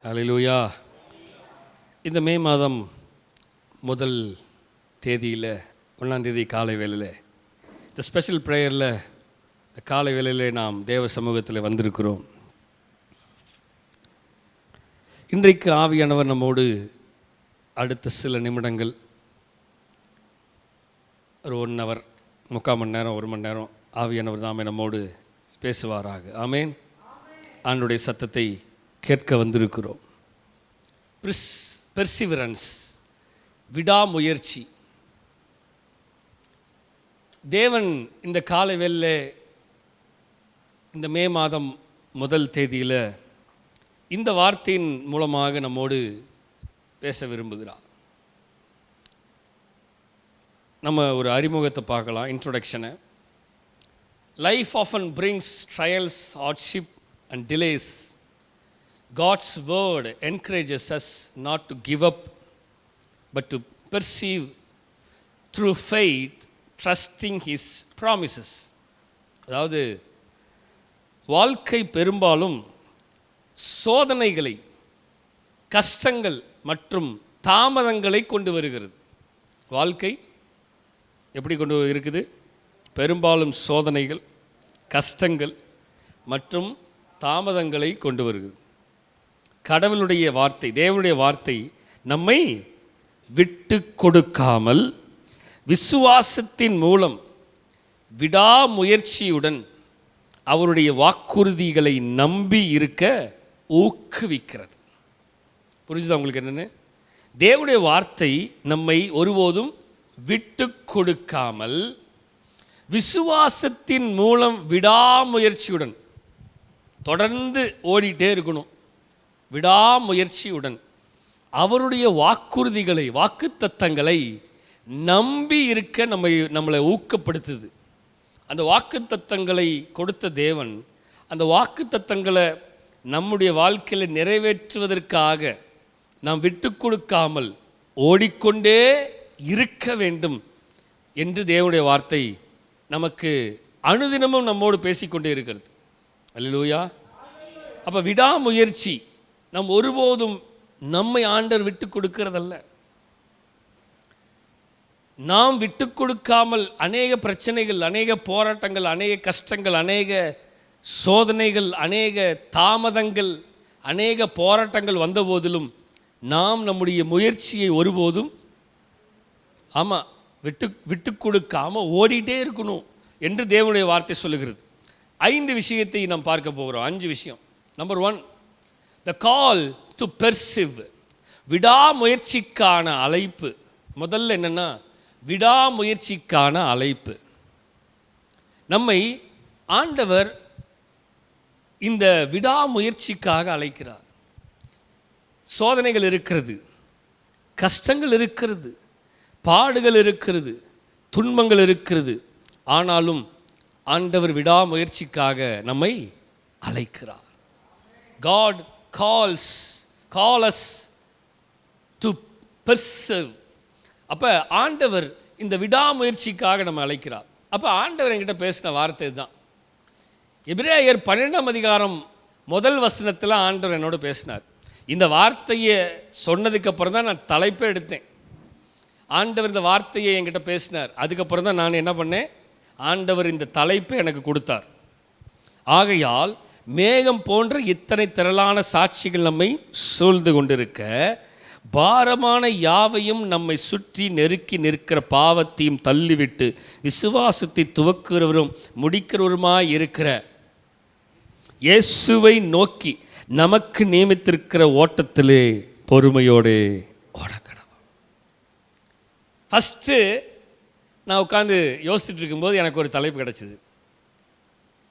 அல்லேலூயா. இந்த மே மாதம் முதல் தேதியில் 1ஆம் தேதி காலை வேளையில் இந்த ஸ்பெஷல் ப்ரேயரில் இந்த காலை வேளையில் நாம் தேவ சமூகத்தில் வந்திருக்கிறோம். இன்றைக்கு ஆவியானவர் நம்மோடு அடுத்த சில நிமிடங்கள் ஒரு 1 ஹவர் 3/4 மணி நேரம் 1 மணி நேரம் ஆவியானவர் தாமே நம்மோடு பேசுவாராக. ஆமேன். ஆண்டவருடைய சத்தத்தை கேட்க வந்திருக்கிறோம். பெர்சிவரன்ஸ், விடாமுயற்சி. தேவன் இந்த காலை வேளையில் இந்த மே மாதம் முதல் தேதியில் இந்த வார்த்தையின் மூலமாக நம்மோடு பேச விரும்புகிறார். நம்ம ஒரு அறிமுகத்தை பார்க்கலாம், இன்ட்ரோடக்ஷனை. Life often brings trials, hardship and delays. God's word encourages us not to give up, but to persevere through faith, trusting His promises. அதாவது வாழ்க்கை பெரும்பாலும் சோதனைகளை, கஷ்டங்கள் மற்றும் தாமதங்களை கொண்டு வருகிறது. வாழ்க்கை எப்படி கொண்டு இருக்குது? பெரும்பாலும் சோதனைகள், கஷ்டங்கள் மற்றும் தாமதங்களை கொண்டு வருகிறது. கடவுளுடைய வார்த்தை, தேவனுடைய வார்த்தை நம்மை விட்டு கொடுக்காமல் விசுவாசத்தின் மூலம் விடாமுயற்சியுடன் அவருடைய வாக்குறுதிகளை நம்பி இருக்க ஊக்குவிக்கிறது. புரிஞ்சுதா உங்களுக்கு என்னென்னு? தேவனுடைய வார்த்தை நம்மை ஒருபோதும் விட்டு கொடுக்காமல் விசுவாசத்தின் மூலம் விடாமுயற்சியுடன் தொடர்ந்து ஓடிட்டே இருக்கணும். விடாமுயற்சியுடன் அவருடைய வாக்குறுதிகளை, வாக்குத்தத்தங்களை நம்பி இருக்க நம்மளை ஊக்கப்படுத்துது. அந்த வாக்குத்தத்தங்களை கொடுத்த தேவன் அந்த வாக்குத்தத்தங்களை நம்முடைய வாழ்க்கையில் நிறைவேற்றுவதற்காக நாம் விட்டு கொடுக்காமல் ஓடிக்கொண்டே இருக்க வேண்டும் என்று தேவனுடைய வார்த்தை நமக்கு அனுதினமும் நம்மோடு பேசிக்கொண்டே இருக்கிறது. அல்லேலூயா. அப்போ விடாமுயற்சி. நாம் ஒருபோதும் நம்மை ஆண்டவர் விட்டு கொடுக்கிறதல்ல. நாம் விட்டு கொடுக்காமல் அநேக பிரச்சனைகள், அநேக போராட்டங்கள், அநேக கஷ்டங்கள், அநேக சோதனைகள், அநேக தாமதங்கள், அநேக போராட்டங்கள் வந்த போதிலும் நாம் நம்முடைய முயற்சியை ஒருபோதும் விட்டு கொடுக்காமல் ஓடிட்டே இருக்கணும் என்று தேவனுடைய வார்த்தை சொல்லுகிறது. 5 விஷயத்தை நாம் பார்க்க போகிறோம். 5 விஷயம். Number 1, the call to persevere. விடாமுயற்சிக்கான அழைப்பு. முதல்ல என்னென்னா விடாமுயற்சிக்கான அழைப்பு. நம்மை ஆண்டவர் இந்த விடாமுயற்சிக்காக அழைக்கிறார். சோதனைகள் இருக்கிறது, கஷ்டங்கள் இருக்கிறது, பாடுகள் இருக்கிறது, துன்பங்கள் இருக்கிறது. ஆனாலும் ஆண்டவர் விடாமுயற்சிக்காக நம்மை அழைக்கிறார். God call us to persevere. அப்போ ஆண்டவர் இந்த விடாமுயற்சிக்காக நம்ம அழைக்கிறார். அப்போ ஆண்டவர் என்கிட்ட பேசின வார்த்தை தான். எபிரேயர் 12ஆம் அதிகாரம் 1 வசனத்தில் ஆண்டவர் என்னோட பேசினார். இந்த வார்த்தையை சொன்னதுக்கப்புறம் தான் நான் தலைப்பே எடுத்தேன். ஆண்டவர் இந்த வார்த்தையை என்கிட்ட பேசினார். அதுக்கப்புறம் தான் நான் என்ன பண்ணேன், ஆண்டவர் இந்த தலைப்பை எனக்கு கொடுத்தார். ஆகையால் மேகம் போன்ற இத்தனை திரளான சாட்சிகள் நம்மை சூழ்ந்து கொண்டிருக்க, பாரமான யாவையும் நம்மை சுற்றி நெருக்கி நிற்கிற பாவத்தையும் தள்ளிவிட்டு விசுவாசத்தை துவக்குகிறவரும் முடிக்கிறவருமாய் இருக்கிற இயேசுவை நோக்கி நமக்கு நியமித்திருக்கிற ஓட்டத்திலே பொறுமையோடு ஓடக்கணும். ஃபஸ்ட்டு நான் உட்காந்து யோசிச்சுட்டு இருக்கும்போது எனக்கு ஒரு தலைப்பு கிடச்சிது.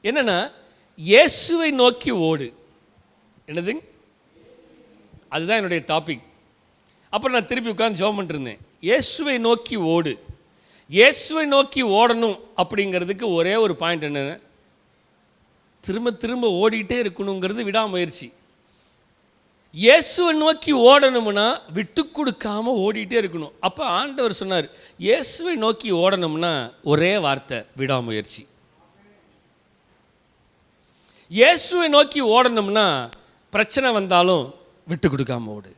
என்னென்னா, இயேசுவை நோக்கி ஓடு. என்னது? அதுதான் என்னுடைய டாபிக். அப்புறம் நான் திருப்பி உட்காந்து ஜெபம் பண்ணிருந்தேன். இயேசுவை நோக்கி ஓடு. இயேசுவை நோக்கி ஓடணும் அப்படிங்கிறதுக்கு ஒரே ஒரு பாயிண்ட் என்னென்ன, திரும்ப திரும்ப ஓடிட்டே இருக்கணுங்கிறது விடாமுயற்சி. இயேசுவை நோக்கி ஓடணும்னா விட்டு கொடுக்காமல் ஓடிட்டே இருக்கணும். அப்போ ஆண்டவர் சொன்னார், இயேசுவை நோக்கி ஓடணும்னா ஒரே வார்த்தை, விடாமுயற்சி. இயேசுவை நோக்கி ஓடணும்னா பிரச்சனை வந்தாலும் விட்டு கொடுக்காம ஓடு.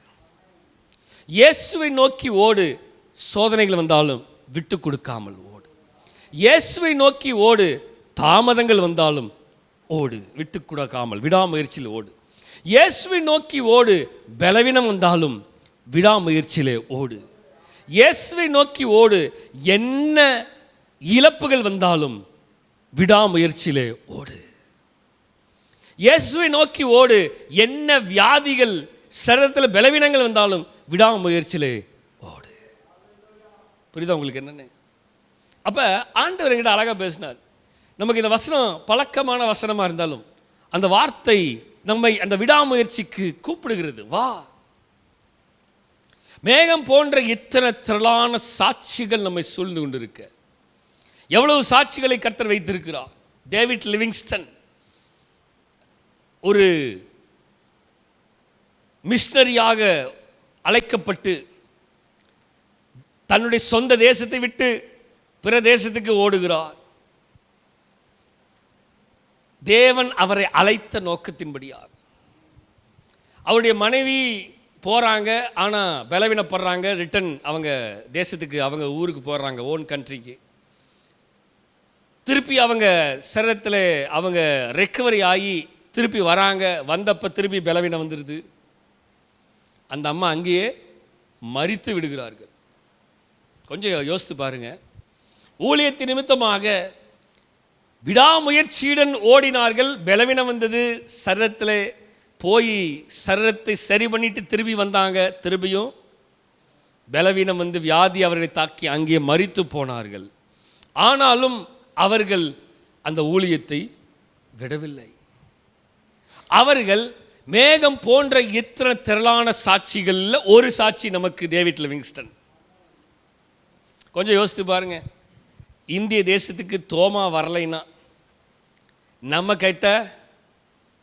இயேசுவை நோக்கி ஓடு. சோதனைகள் வந்தாலும் விட்டு கொடுக்காமல் ஓடு. இயேசுவை நோக்கி ஓடு. தாமதங்கள் வந்தாலும் ஓடு, விட்டு கொடுக்காமல் விடாமுயற்சியில் ஓடு. இயேசுவை நோக்கி ஓடு. பலவீனம் வந்தாலும் விடாமுயற்சியிலே ஓடு. இயேசுவை நோக்கி ஓடு. என்ன இழப்புகள் வந்தாலும் விடாமுயற்சியிலே ஓடு. இயேசுவை நோக்கி ஓடு. என்ன வியாதிகள், சரீரத்தில் பலவீனங்கள் வந்தாலும் விடாமுயற்சியிலே ஓடு. புரியுதா உங்களுக்கு என்னன்னு? அப்போ ஆண்டவர் என்கிட்ட அழகாக பேசினார். நமக்கு இந்த வசனம் பழக்கமான வசனமாக இருந்தாலும் அந்த வார்த்தை நம்மை அந்த விடாமுயற்சிக்கு கூப்பிடுகிறது. வா. மேகம் போன்ற இத்தனை திரளான சாட்சிகள் நம்மை சூழ்ந்து கொண்டிருக்க, எவ்வளவு சாட்சிகளை கர்த்தர் வைத்திருக்கிறார். டேவிட் லிவிங்ஸ்டன் ஒரு மிஷனரியாக அழைக்கப்பட்டு தன்னுடைய சொந்த தேசத்தை விட்டு பிற தேசத்துக்கு ஓடுகிறார். தேவன் அவரை அழைத்த நோக்கத்தின்படியாக. அவருடைய மனைவி போகிறாங்க, ஆனால் பலவீனப்படுறாங்க. ரிட்டன் அவங்க தேசத்துக்கு, அவங்க ஊருக்கு போடுறாங்க, ஓன் கண்ட்ரிக்கு. திருப்பி அவங்க சரீரத்தில் அவங்க ரெக்கவரி ஆகி திருப்பி வராங்க. வந்தப்போ திருப்பி பலவீனம் வந்துடுது. அந்த அம்மா அங்கேயே மரித்து விடுகிறார்கள். கொஞ்சம் யோசித்து பாருங்கள். ஊழியத்தின் நிமித்தமாக விடாமுயற்சியுடன் ஓடினார்கள். பலவீனம் வந்தது. சரீரத்தில் போய் சரீரத்தை சரி பண்ணிட்டு திரும்பி வந்தாங்க. திரும்பியும் பலவீனம் வந்து வியாதி அவர்களை தாக்கி அங்கே மரித்து போனார்கள். ஆனாலும் அவர்கள் அந்த ஊழியத்தை விடவில்லை. அவர்கள் மேகம் போன்ற இத்தனை திரளான சாட்சிகளில் ஒரு சாட்சி நமக்கு டேவிட் லிவிங்ஸ்டன். கொஞ்சம் யோசித்து பாருங்க. இந்திய தேசத்துக்கு தோமா வரலைன்னா நம்ம கிட்ட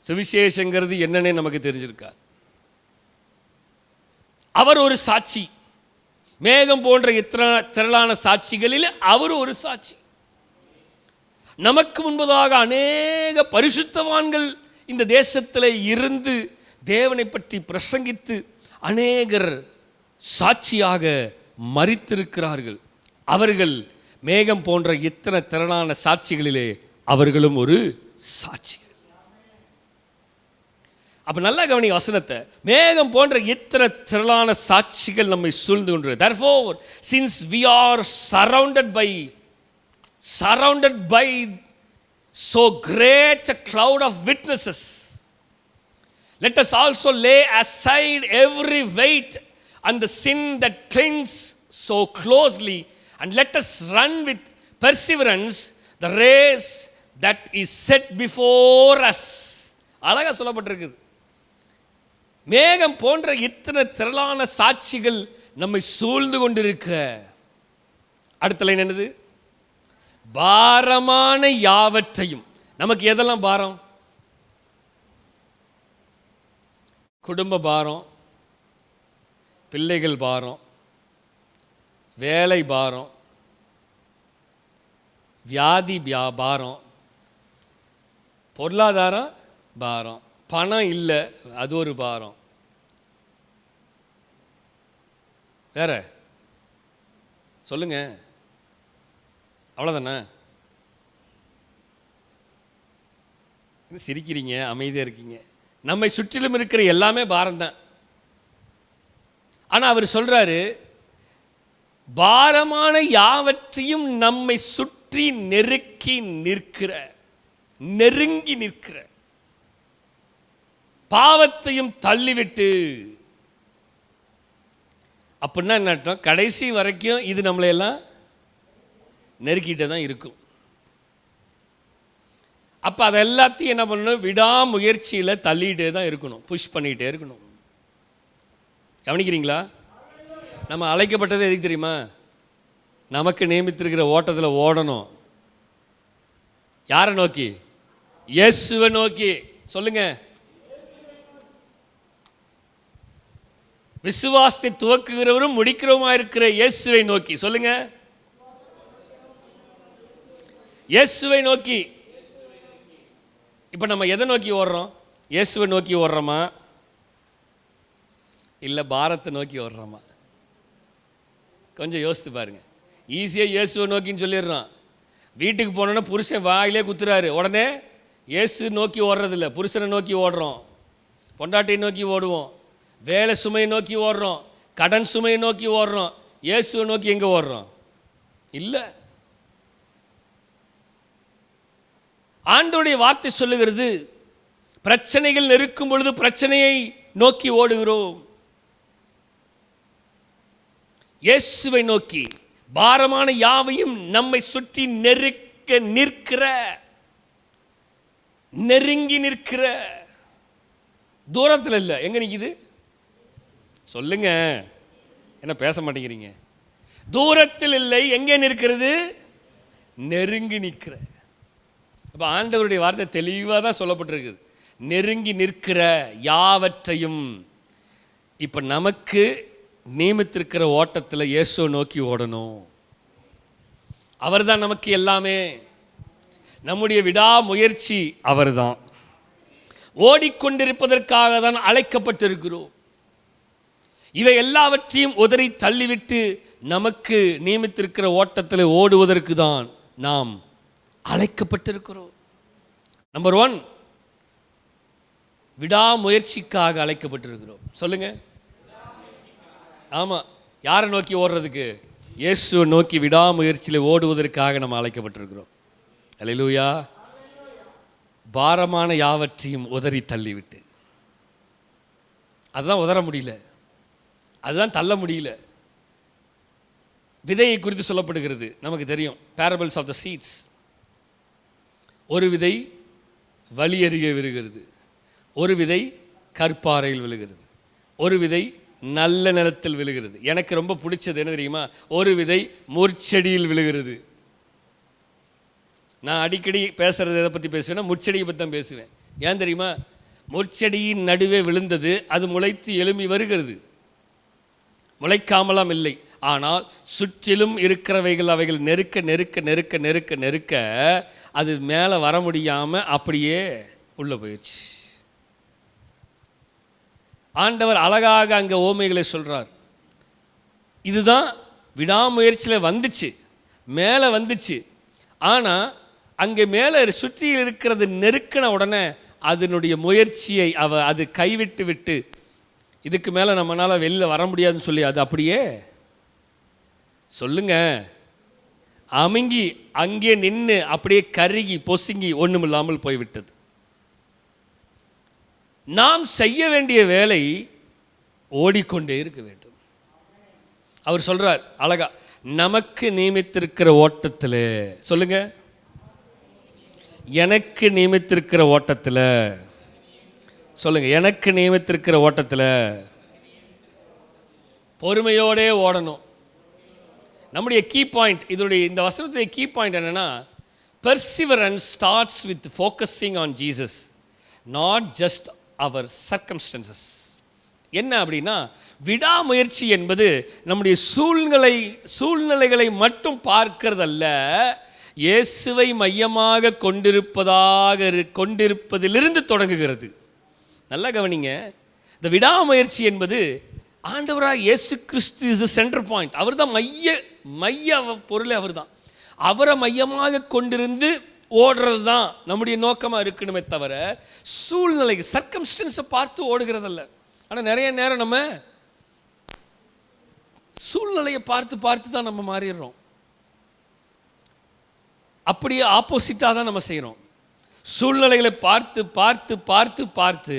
சுவிசேஷங்கிறது என்னன்னே நமக்கு தெரிஞ்சிருக்கார். அவர் ஒரு சாட்சி. மேகம் போன்ற இத்தனை திரளான சாட்சிகளில் அவர் ஒரு சாட்சி. நமக்கு முன்பதாக அநேக பரிசுத்தவான்கள் இந்த தேசத்தில் இருந்து தேவனை பற்றி பிரசங்கித்து அநேகர் சாட்சியாக மரித்திருக்கிறார்கள். அவர்கள் மேகம் போன்ற இத்தனை திரளான சாட்சிகளிலே அவர்களும் ஒரு சாட்சி. அப்ப நல்லா கவனி வசனத்தை. மேகம் போன்ற இத்தனை திரளான சாட்சிகள் நம்மை சூழ்ந்து கொண்டு. Therefore, since we are surrounded by so great a cloud of witnesses, let us also lay aside every weight and the sin that clings so closely, and let us run with perseverance the race that is set before us. அழகா சொல்லப்பட்டிருக்குது. மேகம் போன்ற இத்தனை திரளான சாட்சிகள் நம்மை சூழ்ந்து கொண்டிருக்க, அடுத்த லைன் என்னது? பாரமான யாவற்றையும். நமக்கு எதெல்லாம் பாரம்? குடும்ப பாரம், பிள்ளைகள் பாரம், வேலை பாரம், வியாதி பாரம், பொருளாதாரம் பாரம், பணம் இல்லை அது ஒரு பாரம், வேற சொல்லுங்க. அவ்வளோதானே? சிரிக்கிறீங்க, அமைதியாக இருக்கீங்க. நம்மை சுற்றிலும் இருக்கிற எல்லாமே பாரம்தான். ஆனால் அவர் சொல்றாரு, பாரமான யாவற்றையும் நம்மை சுற்றி நெருங்கி நிற்கிற பாவத்தையும் தள்ளிவிட்டு. அப்படின்னா என்ன அர்த்தம்? கடைசி வரைக்கும் இது நம்மளையெல்லாம் நெருக்கிட்டே தான் இருக்கும். அப்போ அதை எல்லாத்தையும் என்ன பண்ணணும்? விடாமுயற்சியில் தள்ளிகிட்டே தான் இருக்கணும், புஷ் பண்ணிகிட்டே இருக்கணும். கவனிக்கிறீங்களா? நம்ம அழைக்கப்பட்டது எதுக்கு தெரியுமா? நமக்கு நியமித்திருக்கிற ஓட்டத்தில் ஓடணும். யாரை நோக்கி? இயேசுவை நோக்கி. சொல்லுங்க. விசுவாசத்தை துவக்குகிறவரும் முடிக்கிறவருமா இருக்கிற இயேசுவை நோக்கி. சொல்லுங்க. இயேசுவை நோக்கி. இப்போ நம்ம எதை நோக்கி ஓடுறோம்? இயேசுவை நோக்கி ஓடுறோமா? இல்லை பாரத்தை நோக்கி ஓடுறோமா? கொஞ்சம் யோசித்து பாருங்கள். ஈஸியாக இயேசுவை நோக்கின்னு சொல்லிடுறான். வீட்டுக்கு போனோன்னா புருஷன் வாயிலே குத்துறாரு, உடனே இயேசு நோக்கி ஓடுறதில்ல, புருஷனை நோக்கி ஓடுறோம், பொண்டாட்டியை நோக்கி ஓடுவோம், வேலை சுமையை நோக்கி ஓடுறோம், கடன் சுமையை நோக்கி ஓடுறோம். இயேசுவை நோக்கி எங்கே ஓடுறோம்? இல்லை. ஆண்டவருடைய வார்த்தை சொல்லுகிறது, பிரச்சனைகள் நெருக்கும் பொழுது பிரச்சனையை நோக்கி ஓடுகிறோம். இயேசுவை நோக்கி பாரமான யாவையும் நம்மை சுற்றி நெருங்கி நிற்கிற தூரத்தில் இல்லை. எங்க நிற்கிது சொல்லுங்க, என்ன பேச மாட்டேங்கிறீங்க? தூரத்தில் இல்லை, எங்கே நிற்கிறது? நெருங்கி நிற்கிற. அப்போ ஆண்டவருடைய வார்த்தை தெளிவாக தான் சொல்லப்பட்டிருக்குது. நெருங்கி நிற்கிற யாவற்றையும். இப்போ நமக்கு நியமித்திருக்கிற ஓட்டத்தில் இயேசுவை நோக்கி ஓடணும். அவர் தான் நமக்கு எல்லாமே. நம்முடைய விடாமுயற்சி அவர் தான். ஓடிக்கொண்டிருப்பதற்காக தான் அழைக்கப்பட்டிருக்கிறோம். இவை எல்லாவற்றையும் உதறி தள்ளிவிட்டு நமக்கு நியமித்திருக்கிற ஓட்டத்தில் ஓடுவதற்கு தான் நாம் அழைக்கப்பட்டிருக்கிறோம். நம்பர் 1, விடாமுயற்சிக்காக அழைக்கப்பட்டிருக்கிறோம். சொல்லுங்க. ஆமாம். யாரை நோக்கி ஓடுறதுக்கு? இயேசுவை நோக்கி விடாமுயற்சியில் ஓடுவதற்காக நம்ம அழைக்கப்பட்டிருக்கிறோம். அல்லேலூயா. பாரமான யாவற்றையும் உதறி தள்ளிவிட்டு. அதுதான் உதற முடியல, அதுதான் தள்ள முடியல. விதையை குறித்து சொல்லப்படுகிறது, நமக்கு தெரியும். Parables of the seeds. ஒரு விதை வழி அருகே விழுகிறது, ஒரு விதை கற்பாறையில் விழுகிறது, ஒரு விதை நல்ல நிலத்தில் விழுகிறது. எனக்கு ரொம்ப பிடிச்சது என்ன தெரியுமா? ஒரு விதை முற்செடியில் விழுகிறது. நான் அடிக்கடி பேசுகிறது எதை பற்றி பேசுவேன்னா முற்செடியை பற்றி தான் பேசுவேன். ஏன் தெரியுமா? முற்செடியின் நடுவே விழுந்தது, அது முளைத்து எழும்பி வருகிறது. முளைக்காமலாம் இல்லை, ஆனால் சுற்றிலும் இருக்கிறவைகள் அவைகள் நெருக்க நெருக்க நெருக்க நெருக்க நெருக்க அது மேலே வர முடியாமல் அப்படியே உள்ள போயிடுச்சு. ஆண்டவர் அழகாக அங்கே ஓமைகளை சொல்கிறார். இதுதான் விடாமுயற்சியில் வந்துச்சு, மேலே வந்துச்சு. ஆனால் அங்கே மேலே சுற்றி இருக்கிறது நெருக்கின உடனே அதனுடைய முயற்சியை அது கைவிட்டு விட்டு இதுக்கு மேலே நம்மளால் வெளில வர முடியாதுன்னு சொல்லி அது அப்படியே சொல்லுங்க அமுங்கி அங்கே நின்று அப்படியே கருகி பொசுங்கி ஒன்றுமில்லாமல் போய்விட்டது. நாம் செய்ய வேண்டிய வேலை ஓடிக்கொண்டே இருக்க வேண்டும். அவர் சொல்றார் அழகா, நமக்கு நியமித்திருக்கிற ஓட்டத்தில். சொல்லுங்க, எனக்கு நியமித்திருக்கிற ஓட்டத்தில். சொல்லுங்க, எனக்கு நியமித்திருக்கிற ஓட்டத்தில் பொறுமையோடே ஓடணும். நம்முடைய கீ பாயிண்ட், இதோடைய இந்த வசனத்துடைய கீ பாயிண்ட் என்னன்னா, perseverance starts with focusing on Jesus, not just our circumstances. என்ன அப்படின்னா, விடாமுயற்சி என்பது நம்முடைய சூழ்நிலைகளை மட்டும் பார்க்கிறதல்ல, இயேசுவை மையமாக கொண்டிருப்பதிலிருந்து தொடங்குகிறது. நல்லா கவனிங்க. இந்த விடாமுயற்சி என்பது ஆண்டவராக இயேசு கிறிஸ்து இஸ் சென்டர் பாயிண்ட். அவர் தான் மைய பொருளே அவர் தான். அவரை மையமாக கொண்டிருந்து ஓடுறது தான் நம்முடைய நோக்கமாக இருக்கணுமே தவிர சூழ்நிலை சர்க்கம்ஸ்டன்ஸை பார்த்து ஓடுகிறதல்ல. ஆனால் நிறைய நேரம் நம்ம சூழ்நிலையை பார்த்து தான் நம்ம மாறிடுறோம். அப்படியே ஆப்போசிட்டாக தான் நம்ம செய்கிறோம். சூழ்நிலைகளை பார்த்து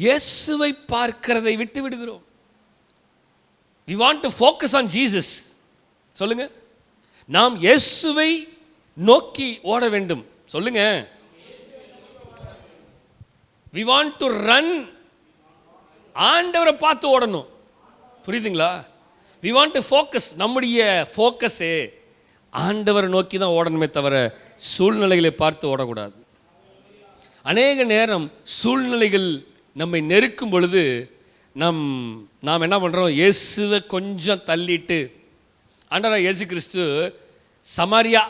இயேசுவை பார்க்கிறதை விட்டு விடுகிறோம். We want to focus on Jesus. சொல்லுங்க, நாம் இயேசுவை நோக்கி ஓட வேண்டும். சொல்லுங்க, we want to run. ஆண்டவரை பார்த்து ஓடணும். புரியுதுங்களா? we want to focus. நம்முடைய ஃபோக்கஸே ஆண்டவரை நோக்கி தான் ஓடணுமே தவிர சூழ்நிலைகளை பார்த்து ஓடக்கூடாது. அநேக நேரம் சூழ்நிலைகள் நம்மை நெருக்கும் பொழுது நாம் என்ன பண்ணுறோம்? இயேசுவை கொஞ்சம் தள்ளிட்டு, ஆண்டவராக இயேசு கிறிஸ்து சமாரியா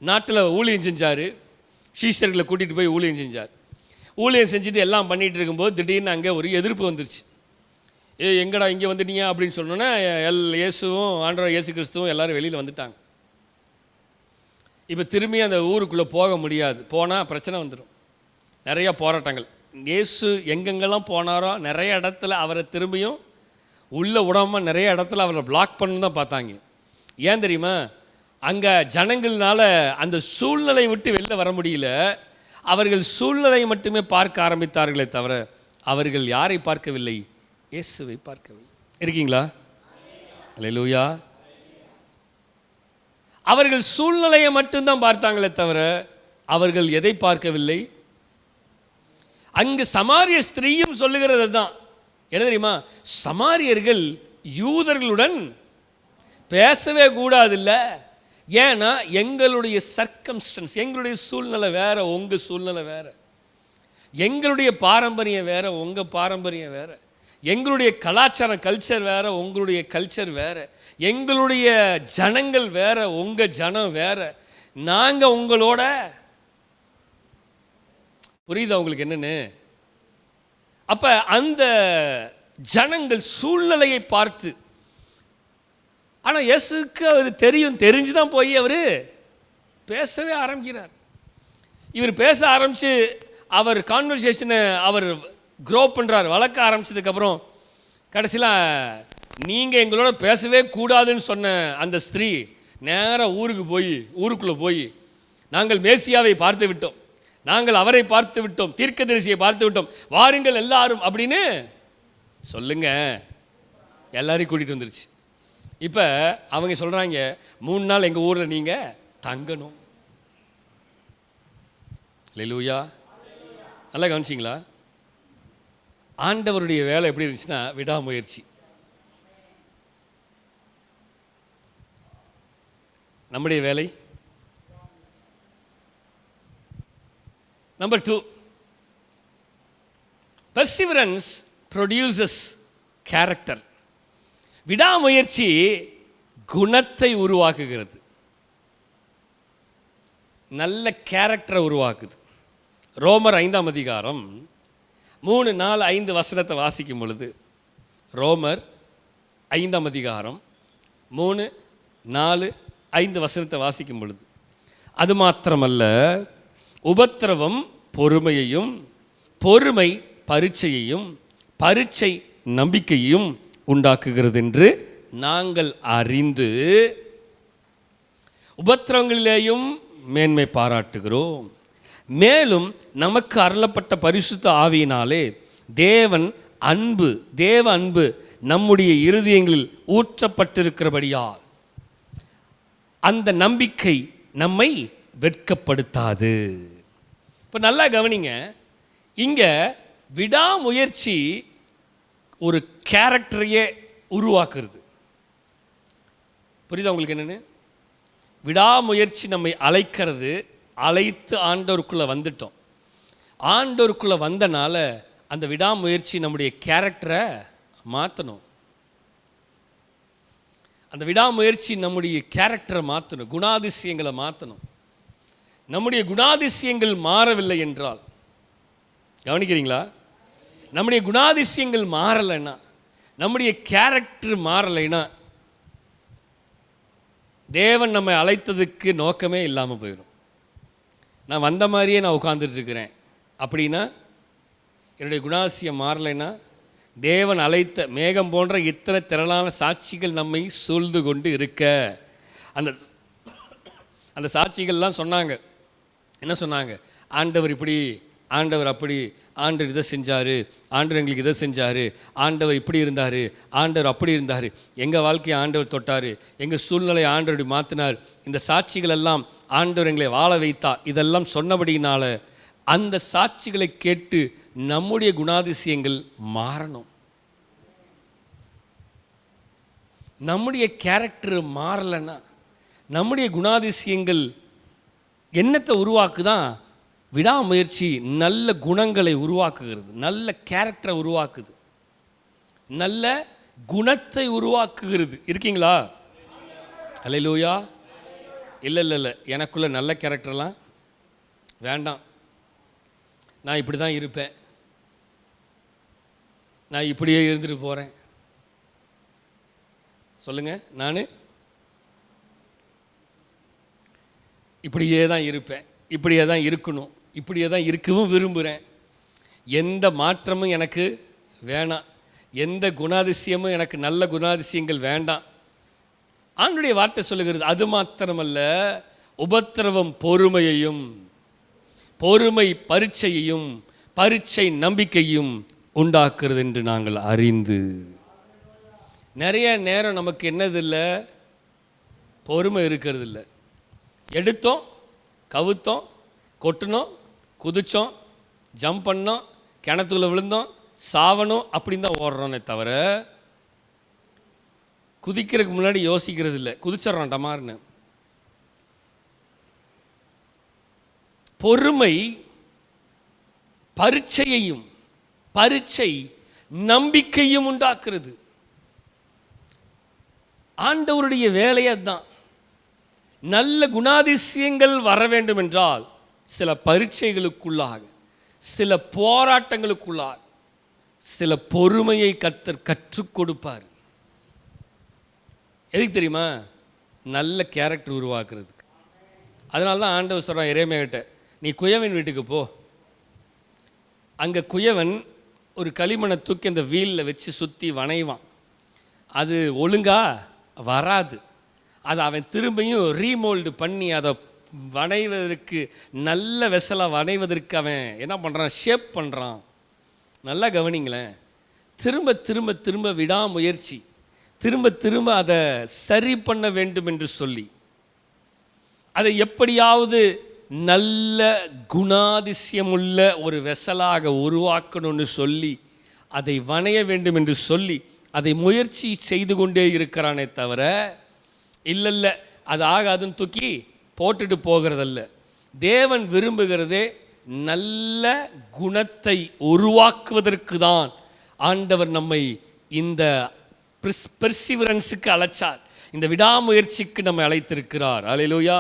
நாட்டில் ஊழியம் செஞ்சார். சீஷர்களை கூட்டிகிட்டு போய் ஊழியம் செஞ்சார். ஊழியம் செஞ்சுட்டு எல்லாம் பண்ணிகிட்டு இருக்கும்போது திடீர்னு அங்கே ஒரு எதிர்ப்பு வந்துருச்சு. எங்கடா இங்கே வந்துட்டீங்க அப்படின்னு சொன்னோன்னே இயேசுவும் ஆண்டவர் இயேசு கிறிஸ்துவும் எல்லோரும் வெளியில் வந்துட்டாங்க. இப்போ திரும்பி அந்த ஊருக்குள்ளே போக முடியாது, போனால் பிரச்சனை வந்துடும், நிறையா போராட்டங்கள். இயேசு எங்கெங்கெல்லாம் போனாரோ நிறைய இடத்துல அவரை திரும்பியும் உள்ளே விடாமல் நிறைய இடத்துல அவரை பிளாக் பண்ணு தான் பார்த்தாங்க. ஏன் தெரியுமா? அங்கே ஜனங்கள்னால அந்த சூழ்நிலை விட்டு வெளில வர முடியல. அவர்கள் சூழ்நிலையை மட்டுமே பார்க்க ஆரம்பித்தார்களே தவிர அவர்கள் யாரை பார்க்கவில்லை? இயேசுவை பார்க்கவில்லை. இருக்கீங்களா? அல்லேலூயா. அவர்கள் சூழ்நிலையை மட்டும்தான் பார்த்தாங்களே தவிர அவர்கள் எதை பார்க்கவில்லை? அங்கு சமாரிய ஸ்திரீயும் சொல்லுகிறது தான். என்ன தெரியுமா? சமாரியர்கள் யூதர்களுடன் பேசவே கூடாதில்ல. ஏன்னா எங்களுடைய சர்க்கம்ஸ்டன்ஸ், எங்களுடைய சூழ்நிலை வேற, உங்கள் சூழ்நிலை வேற. எங்களுடைய பாரம்பரியம் வேற, உங்கள் பாரம்பரியம் வேற. எங்களுடைய கலாச்சாரம் கல்ச்சர் வேற, உங்களுடைய கல்ச்சர் வேற. எங்களுடைய ஜனங்கள் வேற, உங்கள் ஜனம் வேற. நாங்கள் உங்களோட, புரியுதா உங்களுக்கு என்னன்னு? அப்போ அந்த ஜனங்கள் சூழ்நிலையை பார்த்து, ஆனால் இயேசுக்கு அவர் தெரிஞ்சு தான் போய் அவர் பேசவே ஆரம்பிக்கிறார். இவர் பேச ஆரம்பித்து அவர் கான்வர்சேஷனை அவர் க்ரோ பண்ணுறார். வளர்க்க ஆரம்பித்ததுக்கப்புறம் கடைசியில் நீங்கள் எங்களோட பேசவே கூடாதுன்னு சொன்ன அந்த ஸ்திரீ நேராக ஊருக்குள்ளே போய் நாங்கள் மேசியாவை பார்த்து விட்டோம், நாங்கள் அவரை பார்த்து விட்டோம், தீர்க்கதரிசியை பார்த்து விட்டோம், வாருங்கள் எல்லாரும் அப்படின்னு சொல்லுங்க, எல்லாரையும் கூட்டிகிட்டு வந்துருச்சு. இப்போ அவங்க சொல்கிறாங்க, 3 நாள் எங்கள் ஊரில் நீங்கள் தங்கணும். அல்லேலூயா. நல்லா கவனிச்சிங்களா? ஆண்டவருடைய வேலை எப்படி இருந்துச்சுன்னா விடாமுயற்சி. நம்முடைய வேலை நம்பர் 2, perseverance produces character. விடாமுயற்சி குணத்தை உருவாக்குகிறது, நல்ல கேரக்டரை உருவாக்குது. ரோமர் 5ஆம் அதிகாரம் 3, 4, 5 வசனத்தை வாசிக்கும் பொழுது, ரோமர் 5ஆம் அதிகாரம் 3, 4, 5 வசனத்தை வாசிக்கும் பொழுது, அது மாத்திரமல்ல, உபத்திரவம் பொறுமையையும், பொறுமை பரீட்சையையும், பரீட்சை நம்பிக்கையையும் உண்டாக்குகிறது என்று நாங்கள் அறிந்து உபத்திரவங்களிலேயும் மேன்மை பாராட்டுகிறோம். மேலும் நமக்கு அருளப்பட்ட பரிசுத்த ஆவியினாலே தேவ அன்பு நம்முடைய இருதயங்களில் ஊற்றப்பட்டிருக்கிறபடியால் அந்த நம்பிக்கை நம்மை வெட்கப்படுத்தாது. இப்போ நல்லா கவனிங்க, இங்கே விடாமுயற்சி ஒரு கேரக்டரையே உருவாக்குறது. புரியுதா உங்களுக்கு என்னென்னு? விடாமுயற்சி நம்மை அழைத்து ஆண்டவருக்குள்ளே வந்துட்டோம். ஆண்டவருக்குள்ளே வந்தனால அந்த விடாமுயற்சி நம்முடைய கேரக்டரை மாற்றணும். அந்த விடாமுயற்சி நம்முடைய கேரக்டரை மாற்றணும், குணாதிசயங்களை மாற்றணும். நம்முடைய குணாதிசயங்கள் மாறவில்லை என்றால், கவனிக்கிறீங்களா? நம்முடைய குணாதிசயங்கள் மாறலைன்னா, நம்முடைய கேரக்டர் மாறலைன்னா, தேவன் நம்மை அழைத்ததுக்கு நோக்கமே இல்லாமல் போயிடும். நான் வந்த மாதிரியே நான் உட்கார்ந்துட்டுருக்கிறேன் அப்படின்னா, என்னுடைய குணாதிசயம் மாறலைன்னா, தேவன் அழைத்த மேகம் போன்ற இத்தனை திரளான சாட்சிகள் நம்மை சூழ்ந்து கொண்டு இருக்க, அந்த சாட்சிகள்லாம் சொன்னாங்க. என்ன சொன்னாங்க? ஆண்டவர் இப்படி, ஆண்டவர் அப்படி, ஆண்டவர் இதை செஞ்சார், ஆண்டவர் எங்களுக்கு இதை செஞ்சார், ஆண்டவர் இப்படி இருந்தார், ஆண்டவர் அப்படி இருந்தார், எங்கள் வாழ்க்கையை ஆண்டவர் தொட்டார், எங்கள் சூழ்நிலையை ஆண்டவர் மாற்றினார், இந்த சாட்சிகள் எல்லாம் ஆண்டவர் எங்களை வாழ வைத்தார். இதெல்லாம் சொன்னபடியினால அந்த சாட்சிகளை கேட்டு நம்முடைய குணாதிசயங்கள் மாறணும். நம்முடைய கேரக்டர் மாறலைன்னா, நம்முடைய குணாதிசயங்கள் என்னத்தை உருவாக்குதான்? விடாமுயற்சி நல்ல குணங்களை உருவாக்குகிறது, நல்ல கேரக்டரை உருவாக்குது, நல்ல குணத்தை உருவாக்குகிறது. இருக்கீங்களா? அல்லேலூயா. இல்லை எனக்குள்ள நல்ல கேரக்டர்லாம் வேண்டாம். நான் இப்படி தான் இருப்பேன், நான் இப்படியே இருந்துட்டு போகிறேன். சொல்லுங்கள், நான் இப்படியே தான் இருப்பேன், இப்படியே தான் இருக்கணும், இப்படியே தான் இருக்கவும் விரும்புகிறேன், எந்த மாற்றமும் எனக்கு வேணாம், எந்த குணாதிசயமும் எனக்கு நல்ல குணாதிசயங்கள் வேண்டாம். ஆண்டவருடைய வார்த்தை சொல்லுகிறது, அது மாத்திரமல்ல, உபத்திரவம் பொறுமையையும், பொறுமை பரீட்சையையும், பரீட்சை நம்பிக்கையும் உண்டாக்குறது என்று நாங்கள் அறிந்து. நிறைய நேரம் நமக்கு என்னதில்லை, பொறுமை இருக்கிறது இல்லை. எடுத்தோம், கவுத்தோம், கொட்டினோம், குதித்தோம், ஜம்ப் பண்ணோம், கிணத்துக்குள்ளே விழுந்தோம், சாவணும் அப்படின்னு தான் ஓடுறோன்னே தவிர குதிக்கிறதுக்கு முன்னாடி யோசிக்கிறது இல்லை, குதிச்சிட்றோம் டமார்னு. பொறுமை பரீட்சையையும், பரீட்சை நம்பிக்கையும் உண்டாக்குறது. ஆண்டவருடைய வேலையை தான். நல்ல குணாதிசயங்கள் வர வேண்டும் என்றால் சில பரீட்சைகளுக்குள்ளாக, சில போராட்டங்களுக்குள்ளாக, சில பொறுமையை கற்றுக் கொடுப்பார். எதுக்கு தெரியுமா? நல்ல கேரக்டர் உருவாக்குறதுக்கு. அதனால தான் ஆண்டவர் சொல்கிறான் எரேமியாகிட்ட, நீ குயவன் வீட்டுக்கு போ, அங்கே குயவன் ஒரு களிமண்ணை தூக்கி அந்த வீலில் வச்சு சுற்றி வணைவான், அது ஒழுங்காக வராது, அதை அவன் திரும்பியும் ரீமோல்டு பண்ணி அதை வணைவதற்கு, நல்ல வெசலாக வணைவதற்கு அவன் என்ன பண்ணுறான், ஷேப் பண்ணுறான். நல்லா கவனிங்களேன். திரும்ப திரும்ப திரும்ப விடாமுயற்சி, திரும்ப திரும்ப அதை சரி பண்ண வேண்டும் என்று சொல்லி, அதை எப்படியாவது நல்ல குணாதிசயமுள்ள ஒரு வெசலாக உருவாக்கணும்னு சொல்லி, அதை வணைய வேண்டும் என்று சொல்லி அதை முயற்சி செய்து கொண்டே இருக்கிறானே தவிர, இல்லை அது ஆகாதுன்னு தூக்கி போட்டுட்டு போகிறதல்ல. தேவன் விரும்புகிறதே நல்ல குணத்தை உருவாக்குவதற்கு தான் ஆண்டவர் நம்மை இந்த பெர்சிவரன்ஸுக்கு அழைச்சார், இந்த விடாமுயற்சிக்கு நம்மை அழைத்திருக்கிறார். அல்லேலூயா.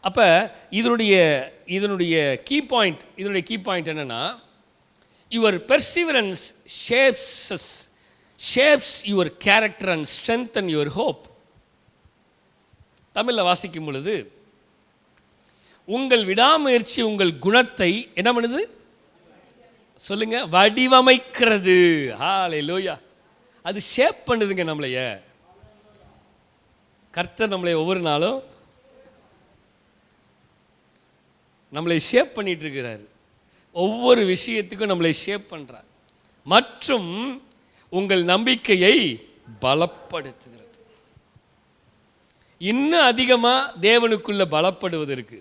அப்போ இதனுடைய கீ பாயிண்ட் என்னென்னா, your perseverance shapes your character and strengthen your hope. தமிழில் வாசிக்கும் பொழுது, உங்கள் விடாமுயற்சி உங்கள் குணத்தை என்ன பண்ணுது சொல்லுங்க, வடிவமைக்கிறது. ஹல்லேலூயா. அது ஷேப் பண்ணுதுங்க நம்மளைய. கர்த்தர் நம்மளை ஒவ்வொரு நாளும் நம்மளை ஷேப் பண்ணிட்டு இருக்கிறார். ஒவ்வொரு விஷயத்துக்கும் நம்மளை ஷேப் பண்ணுறார். மற்றும் உங்கள் நம்பிக்கையை பலப்படுத்துகிறது. இன்னும் அதிகமாக தேவனுக்குள்ள பலப்படுவதற்கு,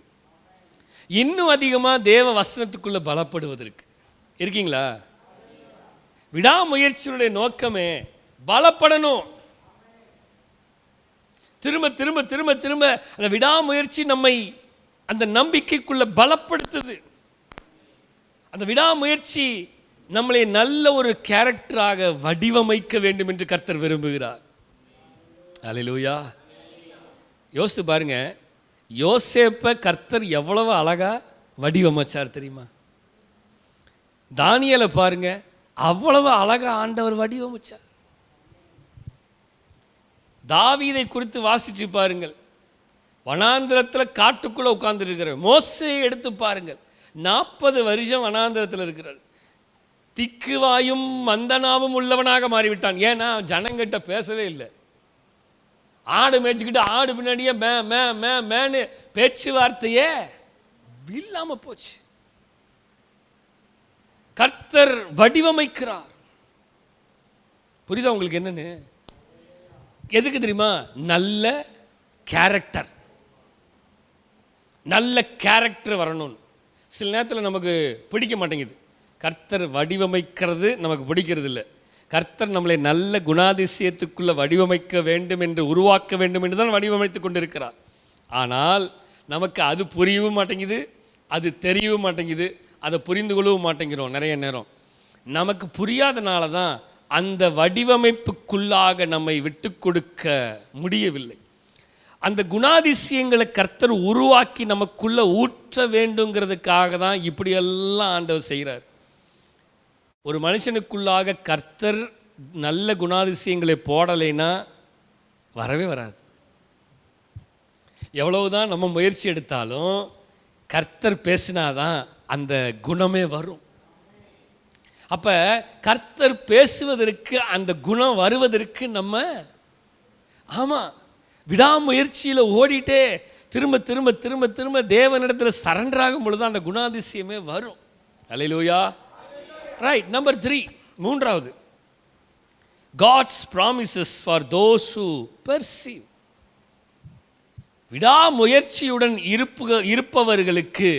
இன்னும் அதிகமாக தேவ வசனத்துக்குள்ள பலப்படுவதற்கு இருக்கீங்களா? விடாமுயற்சியுடைய நோக்கமே பலப்படணும். திரும்ப திரும்ப திரும்ப திரும்ப அந்த விடாமுயற்சி நம்மை அந்த நம்பிக்கைக்குள்ள பலப்படுத்துது. அந்த விடாமுயற்சி நம்மளை நல்ல ஒரு கேரக்டராக வடிவமைக்க வேண்டும் என்று கர்த்தர் விரும்புகிறார். அல்லேலூயா. யோசித்து பாருங்க, யோசேப்பை கர்த்தர் எவ்வளவு அழகா வடிவமைச்சார் தெரியுமா? தானியேலை பாருங்க, அவ்வளவு அழகா ஆண்டவர் வடிவமைச்சார். தாவீதை குறித்து வாசிச்சு பாருங்கள், வனாந்திரத்தில் காட்டுக்குள்ளே உட்கார்ந்துருக்கிற மோசேயை எடுத்து பாருங்கள், 40 வருஷம் வனாந்திரத்தில் இருக்கிறார். திக்குவாயும் மந்தனாவும் உள்ளவனாக மாறிவிட்டான். ஏன்னா ஜனங்கிட்ட பேசவே இல்லை. ஆடு மேய்ச்சிக்கிட்டு ஆடு பின்னாடியே மே மே மே மேன்னு பேச்சுவார்த்தையே இல்லாமல் போச்சு. கர்த்தர் வடிவமைக்கிறார். புரியுதா உங்களுக்கு என்னன்னு? எதுக்கு தெரியுமா? நல்ல கேரக்டர், நல்ல கேரக்டர் வரணும்னு. சில நேரத்தில் நமக்கு பிடிக்க மாட்டேங்குது. கர்த்தர் வடிவமைக்கிறது நமக்கு பிடிக்கிறது இல்லை. கர்த்தர் நம்மளை நல்ல குணாதிசயத்துக்குள்ளே வடிவமைக்க வேண்டும் என்று, உருவாக்க வேண்டும் என்று தான் வடிவமைத்து கொண்டிருக்கிறார். ஆனால் நமக்கு அது புரியவும் மாட்டேங்குது, அது தெரியவும் மாட்டேங்குது, அதை புரிந்து கொள்ளவும் மாட்டேங்கிறோம். நிறைய நேரம் நமக்கு புரியாதனால தான் அந்த வடிவமைப்புக்குள்ளாக நம்மை விட்டு கொடுக்க முடியவில்லை. அந்த குணாதிசயங்களை கர்த்தர் உருவாக்கி நமக்குள்ள ஊற்ற வேண்டுங்கிறதுக்காக தான் இப்படியெல்லாம் ஆண்டவர் செய்கிறார். ஒரு மனுஷனுக்குள்ளாக கர்த்தர் நல்ல குணாதிசயங்களை போடலைன்னா வரவே வராது. எவ்வளவுதான் நம்ம முயற்சி எடுத்தாலும் கர்த்தர் பேசினாதான் அந்த குணமே வரும். அப்போ கர்த்தர் பேசுவதற்கு அந்த குணம் வருவதற்கு நம்ம விடாமுயற்சியில் ஓடிட்டே திரும்ப திரும்ப திரும்ப திரும்ப தேவனிடத்தில் சரண்டர் ஆகும் பொழுது அந்த குணாதிசயமே வரும். அல்லேலூயா. ரைட். நம்பர் 3, மூன்றாவது, God's promises for those who perceive. விடாமுயற்சியுடன் இருப்பவர்களுக்கு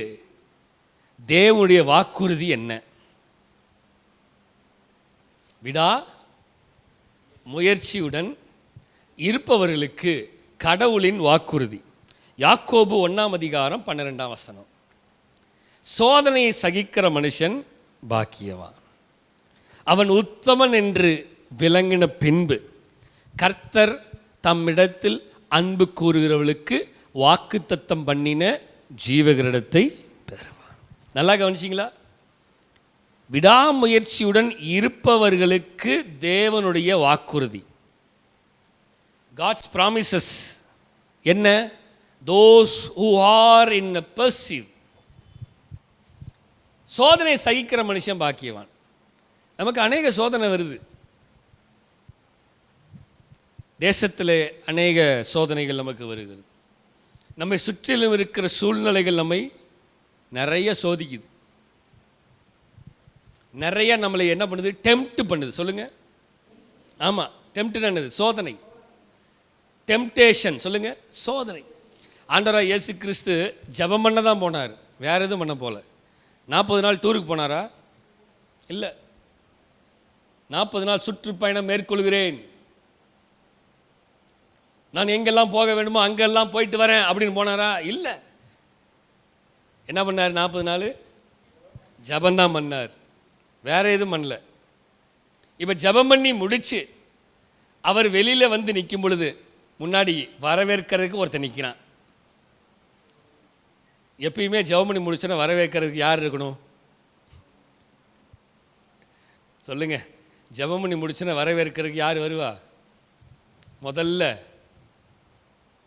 தேவனுடைய வாக்குறுதி என்ன? விடா முயற்சியுடன் இருப்பவர்களுக்கு கடவுளின் வாக்குறுதி. யாக்கோபு 1:12. சோதனையை சகிக்கிற மனுஷன் பாக்கியவான், அவன் உத்தமன் என்று விளங்கின பின்பு கர்த்தர் தம்மிடத்தில் அன்பு கூறுகிறவர்களுக்கு வாக்குத்தத்தம் பண்ணின ஜீவகிரீடத்தை பெறுவான். நல்லா கவனிச்சிங்களா? விடாமுயற்சியுடன் இருப்பவர்களுக்கு தேவனுடைய வாக்குறுதி. God's promises என்ன? Those who are in a pursuit. சோதனை சகிக்கிற மனுஷன் பாக்கியவான். நமக்கு அநேக சோதனை வருது. தேசத்தில் அநேக சோதனைகள் நமக்கு வருகிறது. நம்மை சுற்றிலும் இருக்கிற சூழ்நிலைகள் நம்மை நிறைய சோதிக்குது. நிறைய நம்மளை என்ன பண்ணுது? டெம்ப்ட் பண்ணுது. சொல்லுங்கள். ஆமாம், டெம்ப்ட் என்னது? சோதனை. டெம்ப்டேஷன். சொல்லுங்கள், சோதனை. ஆண்டவராக இயேசு கிறிஸ்து ஜெபம் பண்ண தான் போனார், வேறு எதுவும் பண்ண போல. 40 நாள் டூருக்கு போனாரா? இல்லை. 40 நாள் சுற்றுப்பயணம் மேற்கொள்கிறேன், நான் எங்கெல்லாம் போக வேண்டுமோ அங்கெல்லாம் போயிட்டு வரேன் அப்படின்னு போனாரா? இல்லை. என்ன பண்ணார்? 40 நாள் ஜபந்தான் பண்ணார், வேறு எதுவும் பண்ணல. இப்போ ஜபம் பண்ணி முடித்து அவர் வெளியில் வந்து நிற்கும் பொழுது முன்னாடி வரவேற்கிறதுக்கு ஒருத்தர் நிற்கிறான். எப்பயுமே ஜபம் பண்ணி முடிச்சோன்னா வரவேற்கிறதுக்கு யார் இருக்கணும்? சொல்லுங்கள். ஜபம் பண்ணி முடிச்சுன்னா வரவேற்கிறதுக்கு யார் வருவா முதல்ல?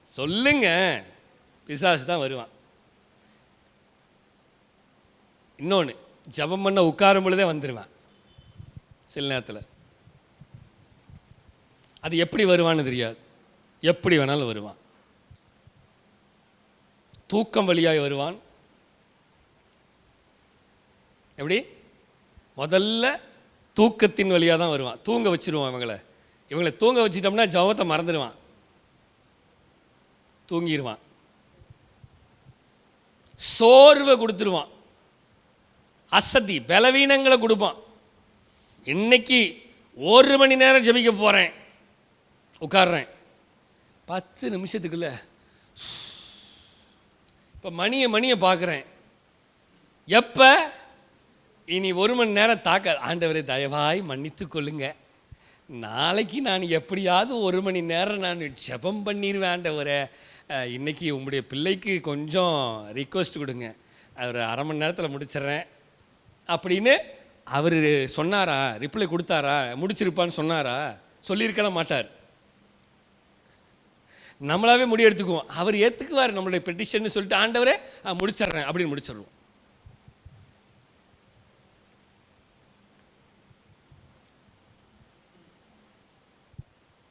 சொல்லுங்க. பிசாசு தான் வருவான். இன்னொன்று, ஜபம் பண்ண உட்காரும் பொழுதே வந்துடுவான் சில நேரத்தில். அது எப்படி வருவான்னு தெரியாது, எப்படி வேணாலும் வருவான். தூக்கம் வழியாக வருவான். எப்படி? முதல்ல தூக்கத்தின் வழியாக தான் வருவான். தூங்க வச்சிருவான் இவங்களை தூங்க வச்சிட்டோம்னா ஜபத்தை மறந்துடுவான், தூங்கிடுவான். சோர்வை கொடுத்துருவான், அசதி பலவீனங்களை கொடுப்பான். இன்னைக்கு 1 மணி நேரம் ஜெபிக்க போகிறேன், உட்கார்றேன், 10 நிமிஷத்துக்குள்ள இப்போ மணியை பார்க்குறேன். எப்போ? இனி 1 மணி நேரம் தாக்க. ஆண்டவரே தயவாய் மன்னித்து கொள்ளுங்க, நாளைக்கு நான் எப்படியாவது 1 மணி நேரம் நான் ஜெபம் பண்ணிடுவேன். ஆண்டவரே, இன்றைக்கி உங்களுடைய பிள்ளைக்கு கொஞ்சம் ரிக்வெஸ்ட் கொடுங்க, அவர் 1/2 மணி நேரத்தில் முடிச்சிட்றேன் அப்படின்னு அவர் சொன்னாரா? ரிப்ளை கொடுத்தாரா? முடிச்சிருப்பான்னு சொன்னாரா? சொல்லியிருக்கலாம் மாட்டார். நம்மளாவே முடிவு எடுத்துக்குவோம். அவர் ஏற்றுக்குவார் நம்மளுடைய பெட்டிஷன் சொல்லிட்டு, ஆண்டவரே முடிச்சிட்றேன் அப்படின்னு முடிச்சிடுவோம்.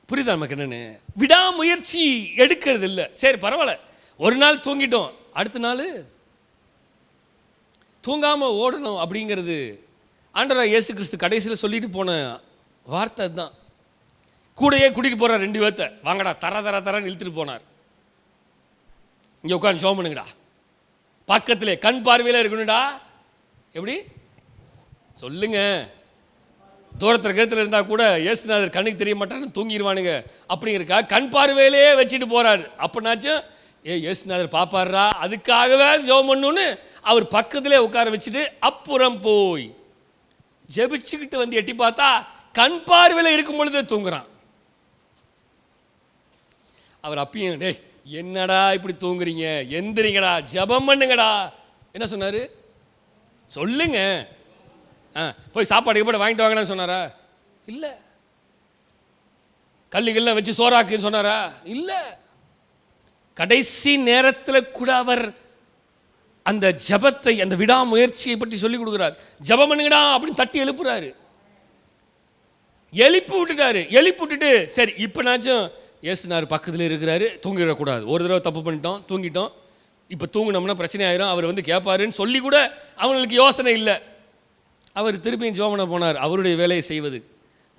புரியுதா நமக்கு என்னென்னு? விடாமுயற்சி எடுக்கிறது இல்லை. சரி பரவாயில்ல, ஒரு நாள் தூங்கிட்டோம், அடுத்த நாள் தூங்காமல் ஓடணும் அப்படிங்கிறது ஆண்டவராக இயேசு கிறிஸ்து கடைசியில் சொல்லிட்டு போன வார்த்தை தான். கூடையே கூட்டிகிட்டு போகிறார் 2 பேர்த்த, வாங்கடா தரன்னு இழுத்துட்டு போனார். இங்கே உட்காந்து ஷோ பண்ணுங்கடா, பக்கத்திலே கண் பார்வையில் இருக்கணும்டா. எப்படி சொல்லுங்க? தூரத்தில் கருத்தில் இருந்தால் கூட இயேசுநாதர் கண்ணுக்கு தெரிய மாட்டான்னு தூங்கிடுவானுங்க அப்படிங்கிறக்கா கண் பார்வையிலே வச்சுட்டு போகிறாரு. அப்படின்னாச்சும் இயேசுநாதர் பாப்பாடுறா, அதுக்காகவே ஜெபம் பண்ணணுன்னு அவர் பக்கத்திலே உட்கார வச்சுட்டு அப்புறம் போய் ஜெபிச்சுக்கிட்டு வந்து எட்டி பார்த்தா கண் பார்வையில் இருக்கும் பொழுதே தூங்குறான். அவர் அப்பயும், டேய் என்னடா இப்படி தூங்குறீங்க, எந்திரிங்கடா, ஜெபம் பண்ணுங்கடா. என்ன சொன்னார்? சொல்லுங்க. போய் சாப்பாடு எப்படி வாங்கிட்டு வாங்கன்னு சொன்னாரா? இல்லை. கல்லுகள்லாம் வச்சு சோறாக்குன்னு சொன்னாரா? இல்லை. கடைசி நேரத்தில் கூட அவர் அந்த ஜபத்தை, அந்த விடாமுயற்சியை பற்றி சொல்லிக் கொடுக்குறார். ஜபம் பண்ணுங்கடா அப்படின்னு தட்டி எழுப்புறாரு. எழுப்பி விட்டுட்டு சரி இப்போனாச்சும் ஏசுனார் பக்கத்தில் இருக்கிறாரு, தூங்கிடக்கூடாது. ஒரு தடவை தப்பு பண்ணிட்டோம், தூங்கிட்டோம், இப்போ தூங்கினோம்னா பிரச்சனை ஆயிரும், அவர் வந்து கேட்பாருன்னு சொல்லி கூட அவங்களுக்கு யோசனை இல்லை. அவர் திருப்பியும் ஜோமனை போனார் அவருடைய வேலையை செய்வது.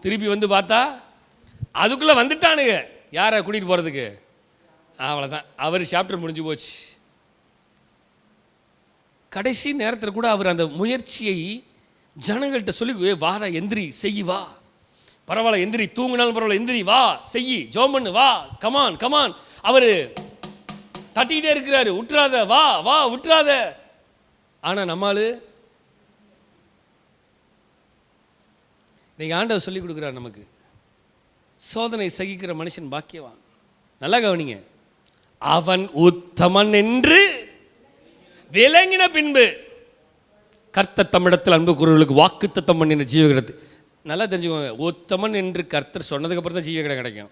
திருப்பி வந்து பார்த்தா அதுக்குள்ளே வந்துட்டானுங்க யாரை கூட்டிகிட்டு போகிறதுக்கு. அவ்வளோதான், அவர் சாப்டர் முடிஞ்சு போச்சு. கடைசி நேரத்தில் கூட அவர் அந்த முயற்சியை ஜனங்கள்கிட்ட சொல்லி, வாடா எந்திரி செய்யி வா, பரவாயில்ல எந்திரி, தூங்கினாலும் பரவாயில்ல எந்திரி வா செய்யி, ஜோம் பண்ணு வா, கமான் கமான். அவர் தட்டிக்கிட்டே இருக்கிறாரு, விட்டுறாத வா வா விட்டுறாத. ஆனால் நம்மால் இன்னைக்கு ஆண்டவர் சொல்லிக் கொடுக்குறார் நமக்கு, சோதனை சகிக்கிற மனுஷன் பாக்கியவான். நல்லா கவனிங்க, அவன் உத்தமன் என்று விளங்கின பின்பு கர்த்தர் தம்மிடத்தில் அன்பு கூறுவர்களுக்கு வாக்குத்தத்தம் பண்ணின ஜீவகிரத்து. நல்லா தெரிஞ்சுக்கோங்க, உத்தமன் என்று கர்த்தர் சொன்னதுக்கு அப்புறம் தான் ஜீவகிரை கிடைக்கும்,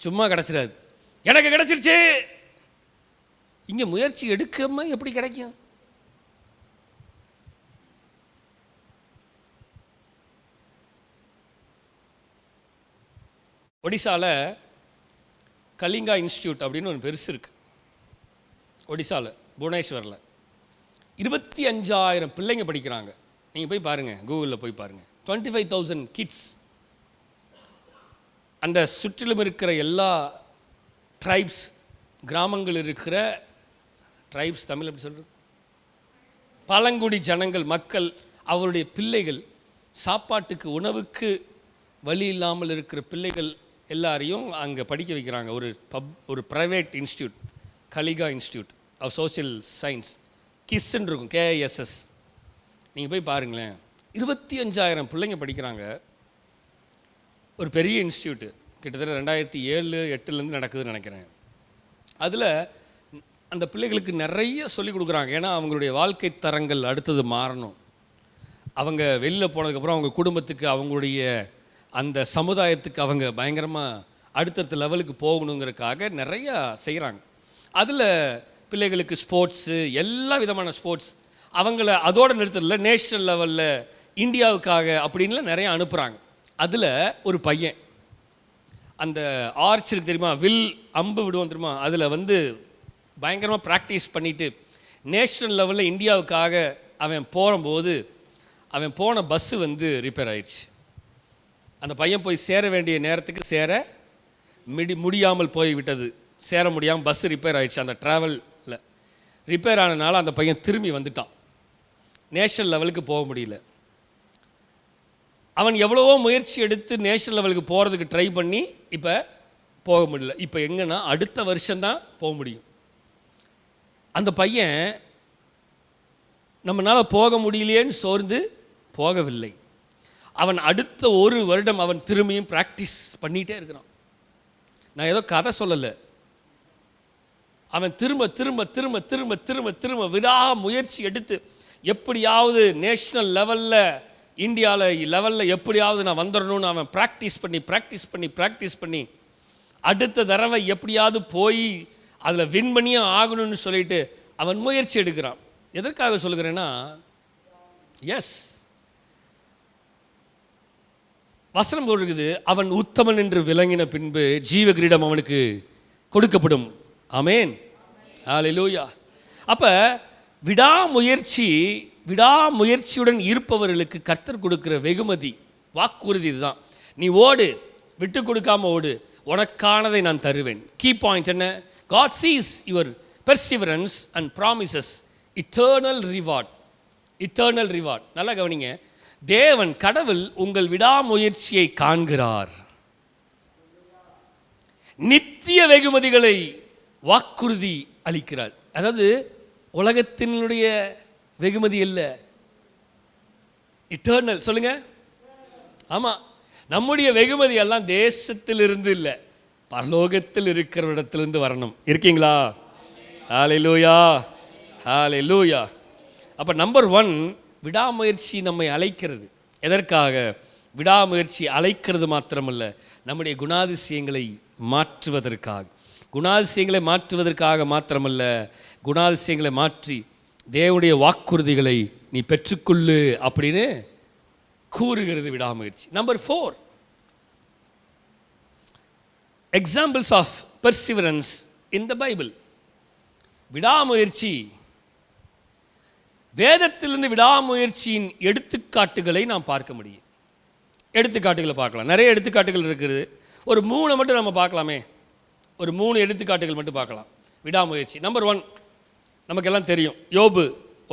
சும்மா கிடைச்சிடாது. எனக்கு கிடைச்சிருச்சு, இங்கே முயற்சி எடுக்காம எப்படி கிடைக்கும்? ஒடிசாவில் கலிங்கா இன்ஸ்டியூட் அப்படின்னு ஒன்று பெருசு இருக்குது. ஒடிசாவில் புவனேஸ்வரில் 25,000 பிள்ளைங்க படிக்கிறாங்க. நீங்கள் போய் பாருங்கள், கூகுளில் போய் பாருங்கள். 25,000 கிட்ஸ். அந்த சுற்றிலும் இருக்கிற எல்லா ட்ரைப்ஸ், கிராமங்கள் இருக்கிற ட்ரைப்ஸ், தமிழ் எப்படி சொல்கிறது, பழங்குடி ஜனங்கள், மக்கள், அவருடைய பிள்ளைகள், சாப்பாட்டுக்கு உணவுக்கு வழி இல்லாமல் இருக்கிற பிள்ளைகள் எல்லாரையும் அங்கே படிக்க வைக்கிறாங்க. ஒரு private institute, Kalinga institute of social science, கிஸ்ன்னு இருக்கும், KISS. நீங்கள் போய் பாருங்களேன், 25,000 பிள்ளைங்க படிக்கிறாங்க. ஒரு பெரிய இன்ஸ்டியூட்டு, கிட்டத்தட்ட 2007-08 நடக்குதுன்னு நினைக்கிறேன். அதில் அந்த பிள்ளைகளுக்கு நிறைய சொல்லிக் கொடுக்குறாங்க. ஏன்னா அவங்களுடைய வாழ்க்கை தரங்கள் அடுத்தது மாறணும். அவங்க வெளியில் போனதுக்கப்புறம் அவங்க குடும்பத்துக்கு, அவங்களுடைய அந்த சமுதாயத்துக்கு அவங்க பயங்கரமாக அடுத்தடுத்த லெவலுக்கு போகணுங்கிறதுக்காக நிறையா செய்கிறாங்க. அதில் பிள்ளைகளுக்கு ஸ்போர்ட்ஸு, எல்லா விதமான ஸ்போர்ட்ஸ், அவங்கள அதோடு நிறுத்தல, நேஷ்னல் லெவலில் இந்தியாவுக்காக அப்படின்லாம் நிறையா அனுப்புகிறாங்க. அதில் ஒரு பையன் அந்த ஆர்ச்சருக்கு தெரியுமா, வில் அம்பு விடுவோம் தெரியுமா, அதில் வந்து பயங்கரமாக ப்ராக்டிஸ் பண்ணிவிட்டு நேஷ்னல் லெவலில் இந்தியாவுக்காக அவன் போகும்போது அவன் போன பஸ்ஸு வந்து ரிப்பேர் ஆயிடுச்சு. அந்த பையன் போய் சேர வேண்டிய நேரத்துக்கு சேர முடியாமல் போய் விட்டது. சேர முடியாமல் பஸ்ஸு ரிப்பேர் ஆயிடுச்சு. அந்த ட்ராவலில் ரிப்பேர் ஆனதுனால அந்த பையன் திரும்பி வந்துட்டான். நேஷ்னல் லெவலுக்கு போக முடியல. அவன் எவ்வளவோ முயற்சி எடுத்து நேஷ்னல் லெவலுக்கு போகிறதுக்கு ட்ரை பண்ணி இப்போ போக முடியல. இப்போ எங்கன்னா அடுத்த வருஷம்தான் போக முடியும். அந்த பையன் நம்மளால் போக முடியலையேன்னு சோர்ந்து போகவில்லை. அவன் அடுத்த ஒரு வருடம் அவன் திரும்பியும் ப்ராக்டிஸ் பண்ணிகிட்டே இருக்கிறான். நான் ஏதோ கதை சொல்லலை. அவன் திரும்ப திரும்ப திரும்ப திரும்ப திரும்ப திரும்ப விடா முயற்சி எடுத்து எப்படியாவது நேஷ்னல் லெவலில், இந்தியாவில் லெவலில் எப்படியாவது நான் வந்துடணும்னு அவன் ப்ராக்டிஸ் பண்ணி அடுத்த தடவை எப்படியாவது போய் அதில் வின் பண்ணியே ஆகணும்னு சொல்லிட்டு அவன் முயற்சி எடுக்கிறான். எதற்காக சொல்கிறேன்னா, எஸ், வசனம் போட்டிருக்குது, அவன் உத்தமன் என்று விளங்கின பின்பு ஜீவ கிரீடம் அவனுக்கு கொடுக்கப்படும். ஆமேன், ஹல்லேலூயா. அப்போ விடாமுயற்சியுடன் இருப்பவர்களுக்கு கர்த்தர் கொடுக்கிற வெகுமதி, வாக்குறுதி இதுதான். நீ ஓடு, விட்டு கொடுக்காம ஓடு, உனக்கானதை நான் தருவேன். கீ பாயிண்ட் என்ன? God sees your perseverance and promises eternal reward. நல்லா கவனிங்க, தேவன் கடவுள் உங்கள் விடாமுயற்சியை காண்கிறார், நித்திய வெகுமதிகளை வாக்குறுதி அளிக்கிறார். அதாவது உலகத்தினுடைய வெகுமதி இல்லை, இட்டர்னல். சொல்லுங்க. ஆமாம், நம்முடைய வெகுமதி எல்லாம் தேசத்திலிருந்து இல்லை, பரலோகத்தில் இருக்கிற இடத்திலிருந்து வரணும். இருக்கீங்களா? ஹல்லேலூயா, ஹல்லேலூயா. அப்போ நம்பர் 1, விடாமுயற்சி நம்மை அழைக்கிறது. எதற்காக? விடாமுயற்சி அழைக்கிறது மாத்திரமல்ல, நம்முடைய குணாதிசயங்களை மாற்றுவதற்காக. குணாதிசயங்களை மாற்றுவதற்காக மாத்திரமல்ல, குணாதிசயங்களை மாற்றி தேவனுடைய வாக்குறுதிகளை நீ பெற்றுக்கொள்ளு அப்படின்னு கூறுகிறது விடாமுயற்சி. Number 4, examples of perseverance in the Bible. விடாமுயற்சி, வேதத்திலிருந்து விடாமுயற்சியின் எடுத்துக்காட்டுகளை நாம் பார்க்க முடியும். எடுத்துக்காட்டுகளை பார்க்கலாம், நிறைய எடுத்துக்காட்டுகள் இருக்குது. ஒரு 3 மட்டும் நம்ம பார்க்கலாமே. ஒரு 3 எடுத்துக்காட்டுகள் மட்டும் பார்க்கலாம் விடாமுயற்சி. நம்பர் 1 நமக்கெல்லாம் தெரியும். யோபு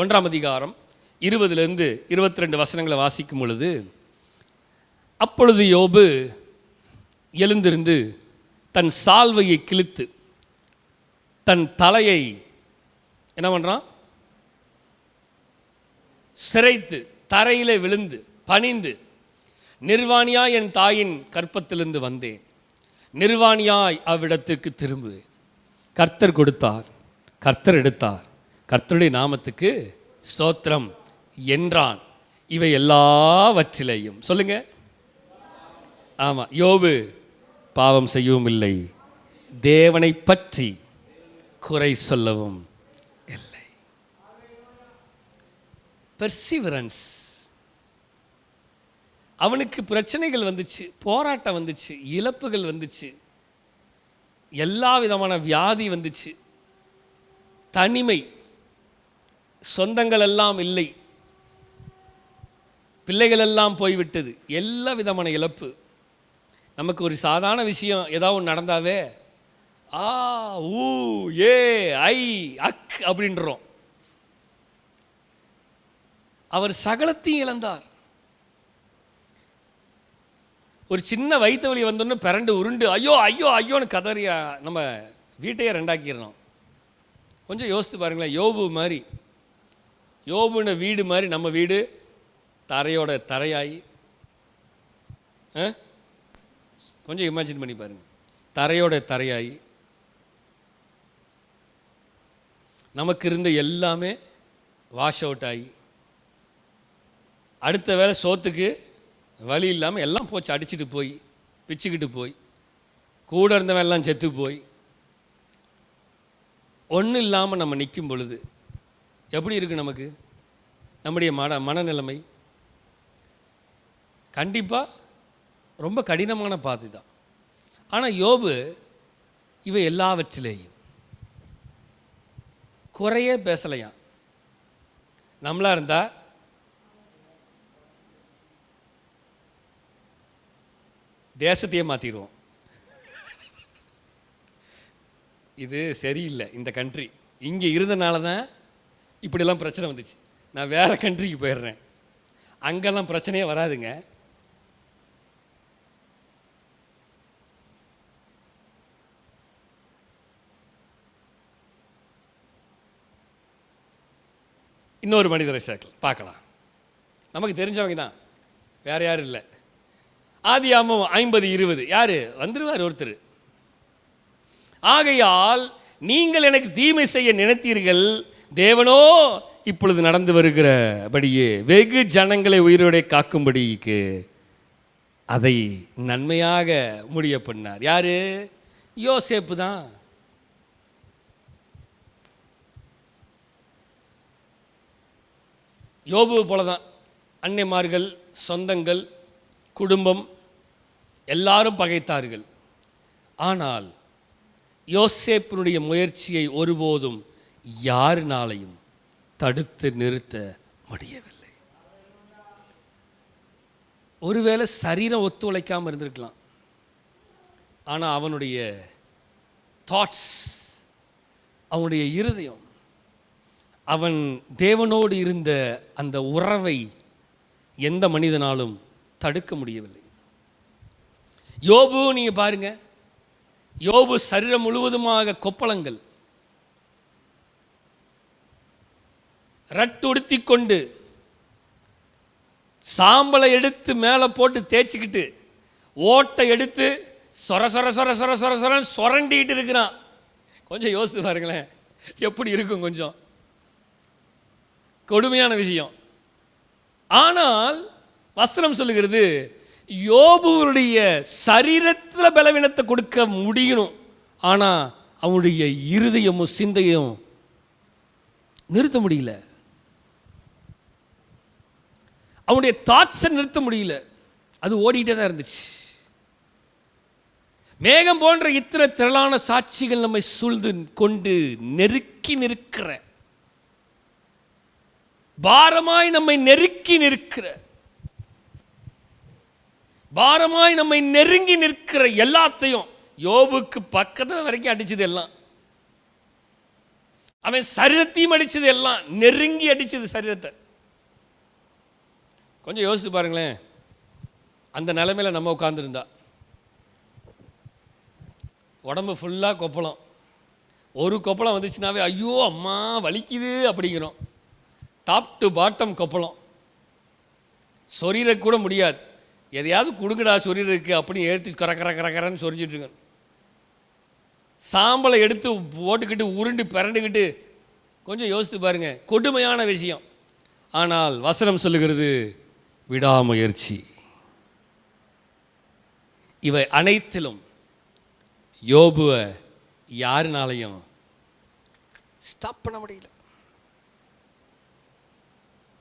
1ஆம் அதிகாரம் 20 22 வசனங்களை வாசிக்கும் பொழுது, அப்பொழுது யோபு எழுந்திருந்து தன் சால்வையை கிழித்து தன் தலையை என்ன பண்ணுறான்? சிரைத்து தரையில் விழுந்து பணிந்து, நிர்வாணியாய் என் தாயின் கற்பத்திலிருந்து வந்தேன், நிர்வாணியாய் அவ்விடத்திற்கு திரும்புவேன். கர்த்தர் கொடுத்தார், கர்த்தர் எடுத்தார், கர்த்தருடைய நாமத்துக்கு ஸ்தோத்திரம் என்றான். இவை எல்லாவற்றிலையும் சொல்லுங்க. ஆமாம், யோபு பாவம் செய்யவும் இல்லை, தேவனை பற்றி குறை சொல்லவும் இல்லை. பெர்சிவரன்ஸ். அவனுக்கு பிரச்சனைகள் வந்துச்சு, போராட்டம் வந்துச்சு, இழப்புகள் வந்துச்சு, எல்லா விதமான வியாதி வந்துச்சு, தனிமை, சொந்தங்கள் எல்லாம் இல்லை, பிள்ளைகள் எல்லாம் போய்விட்டது, எல்லா விதமான இழப்பு. நமக்கு ஒரு சாதாரண விஷயம் ஏதாவது ஒன்று நடந்தாவே ஆ ஊ ஏ ஐ அக் அப்படின்றோம். அவர் சகலத்தையும் இழந்தார். ஒரு சின்ன வயிற்று வலி வந்தோன்னு பிறண்டு உருண்டு ஐயோ ஐயோ ஐயோன்னு கதறியா நம்ம வீட்டையே ரெண்டாக்கிடுறோம். கொஞ்சம் யோசித்து பாருங்களேன். யோபு மாதிரி, யோபுன வீடு மாதிரி நம்ம வீடு தரையோட தரையாகி, கொஞ்சம் இமேஜின் பண்ணி பாருங்கள். தரையோட தரையாகி நமக்கு இருந்த எல்லாமே வாஷ் அவுட் ஆகி, அடுத்த வேளை சோத்துக்கு வழி இல்லாமல் எல்லாம் போச்சு, அடிச்சுட்டு போய் பிச்சுக்கிட்டு போய், கூட இருந்தவன் எல்லாம் செத்து போய், ஒன்றும் இல்லாமல் நம்ம நிற்கும் பொழுது எப்படி இருக்குது நமக்கு? நம்முடைய மனநிலைமை கண்டிப்பாக ரொம்ப கடினமான பாதை தான். ஆனால் யோபு இவை எல்லாவற்றிலேயும் குறையே பேசலையாம். நம்மளா இருந்தால் தேசத்தையே மாற்றிடுவோம். இது சரியில்லை இந்த கண்ட்ரி, இங்கே இருந்தனால தான் இப்படிலாம் பிரச்சனை வந்துச்சு. நான் வேறு கண்ட்ரிக்கு போயிடுறேன், அங்கெல்லாம் பிரச்சனையே வராதுங்க. இன்னொரு மனிதரை பார்க்கலாம், நமக்கு தெரிஞ்சவங்க தான், வேறு யாரும் இல்லை. ஆதியாகமம் 50:20 யார் வந்துடுவார் ஒருத்தர். ஆகையால் நீங்கள் எனக்கு தீமை செய்ய நினைத்தீர்கள், தேவனோ இப்பொழுது நடந்து வருகிறபடியே வெகு ஜனங்களை உயிரோட காக்கும்படிக்கு அதை நன்மையாக முடிய பண்ணார். யாரு? யோசேப்பு தான். யோபு போல தான் அன்னைமார்கள், சொந்தங்கள், குடும்பம் எல்லாரும் பகைத்தார்கள். ஆனால் யோசேப்பினுடைய முயற்சியை ஒருபோதும் யாருனாலையும் தடுத்து நிறுத்த முடியவில்லை. ஒருவேளை சரீரம் ஒத்துழைக்காமல் இருந்திருக்கலாம், ஆனால் அவனுடைய தாட்ஸ், அவனுடைய இருதயம், அவன் தேவனோடு இருந்த அந்த உறவை எந்த மனிதனாலும் தடுக்க முடியவில்லை. யோபு நீங்கள் பாருங்க, யோபு சரீரம் முழுவதுமாக கொப்பளங்கள், ரட்டுடுத்தி கொண்டு சாம்பலை எடுத்து மேலே போட்டு தேய்ச்சிக்கிட்டு, ஓட்டை எடுத்து சொர சொர சொர சொர சொர சொரன்னு சொரண்டிட்டு இருக்கிறான். கொஞ்சம் யோசித்து பாருங்களேன், எப்படி இருக்கும்? கொஞ்சம் கொடுமையான விஷயம். ஆனால் வசனம் சொல்லுகிறது, யோபுவுடைய சரீரத்தில் பலவீனத்தை கொடுக்க முடியணும், ஆனால் அவனுடைய இருதயமும் சிந்தையும் நிறுத்த முடியல. அவனுடைய தாட்ஸை நிறுத்த முடியல. அது ஓடிட்டே தான் இருந்துச்சு. மேகம் போன்ற இத்தனை திரளான சாட்சிகள் நம்மை சூழ்ந்து கொண்டு நெருக்கி நிற்கிற, பாரமாய் நம்மை நெருக்கி நிற்கிற, பாரமாய் நம்மை நெருங்கி நிற்கிற எல்லாத்தையும் யோபுக்கு பக்கத்தில் வரைக்கும் அடிச்சது எல்லாம். அவன் சரீரத்தையும் அடிச்சது எல்லாம், நெருங்கி அடிச்சது சரீரத்தை. கொஞ்சம் யோசித்து பாருங்களேன், அந்த நிலைமையில் நம்ம உட்கார்ந்துருந்தா உடம்பு ஃபுல்லாக கொப்பளம். ஒரு கொப்பளம் வந்துச்சுனாவே ஐயோ அம்மா வலிக்குது அப்படிங்கிறோம். டாப் டு பாட்டம் கொப்பளம். சொரீர கூட முடியாது. எதையாவது கொடுங்கடா சொரீருக்கு அப்படின்னு எடுத்து கரன்னு சொரிஞ்சிட்ருங்க. சாம்பலை எடுத்து போட்டுக்கிட்டு உருண்டு பிறண்டுக்கிட்டு. கொஞ்சம் யோசித்து பாருங்க, கொடுமையான விஷயம். ஆனால் வசனம் சொல்லுகிறது விடாமுயற்சி. இவை அனைத்திலும் யோபுவை யாருனாலையும் ஸ்டாப் பண்ண முடியல.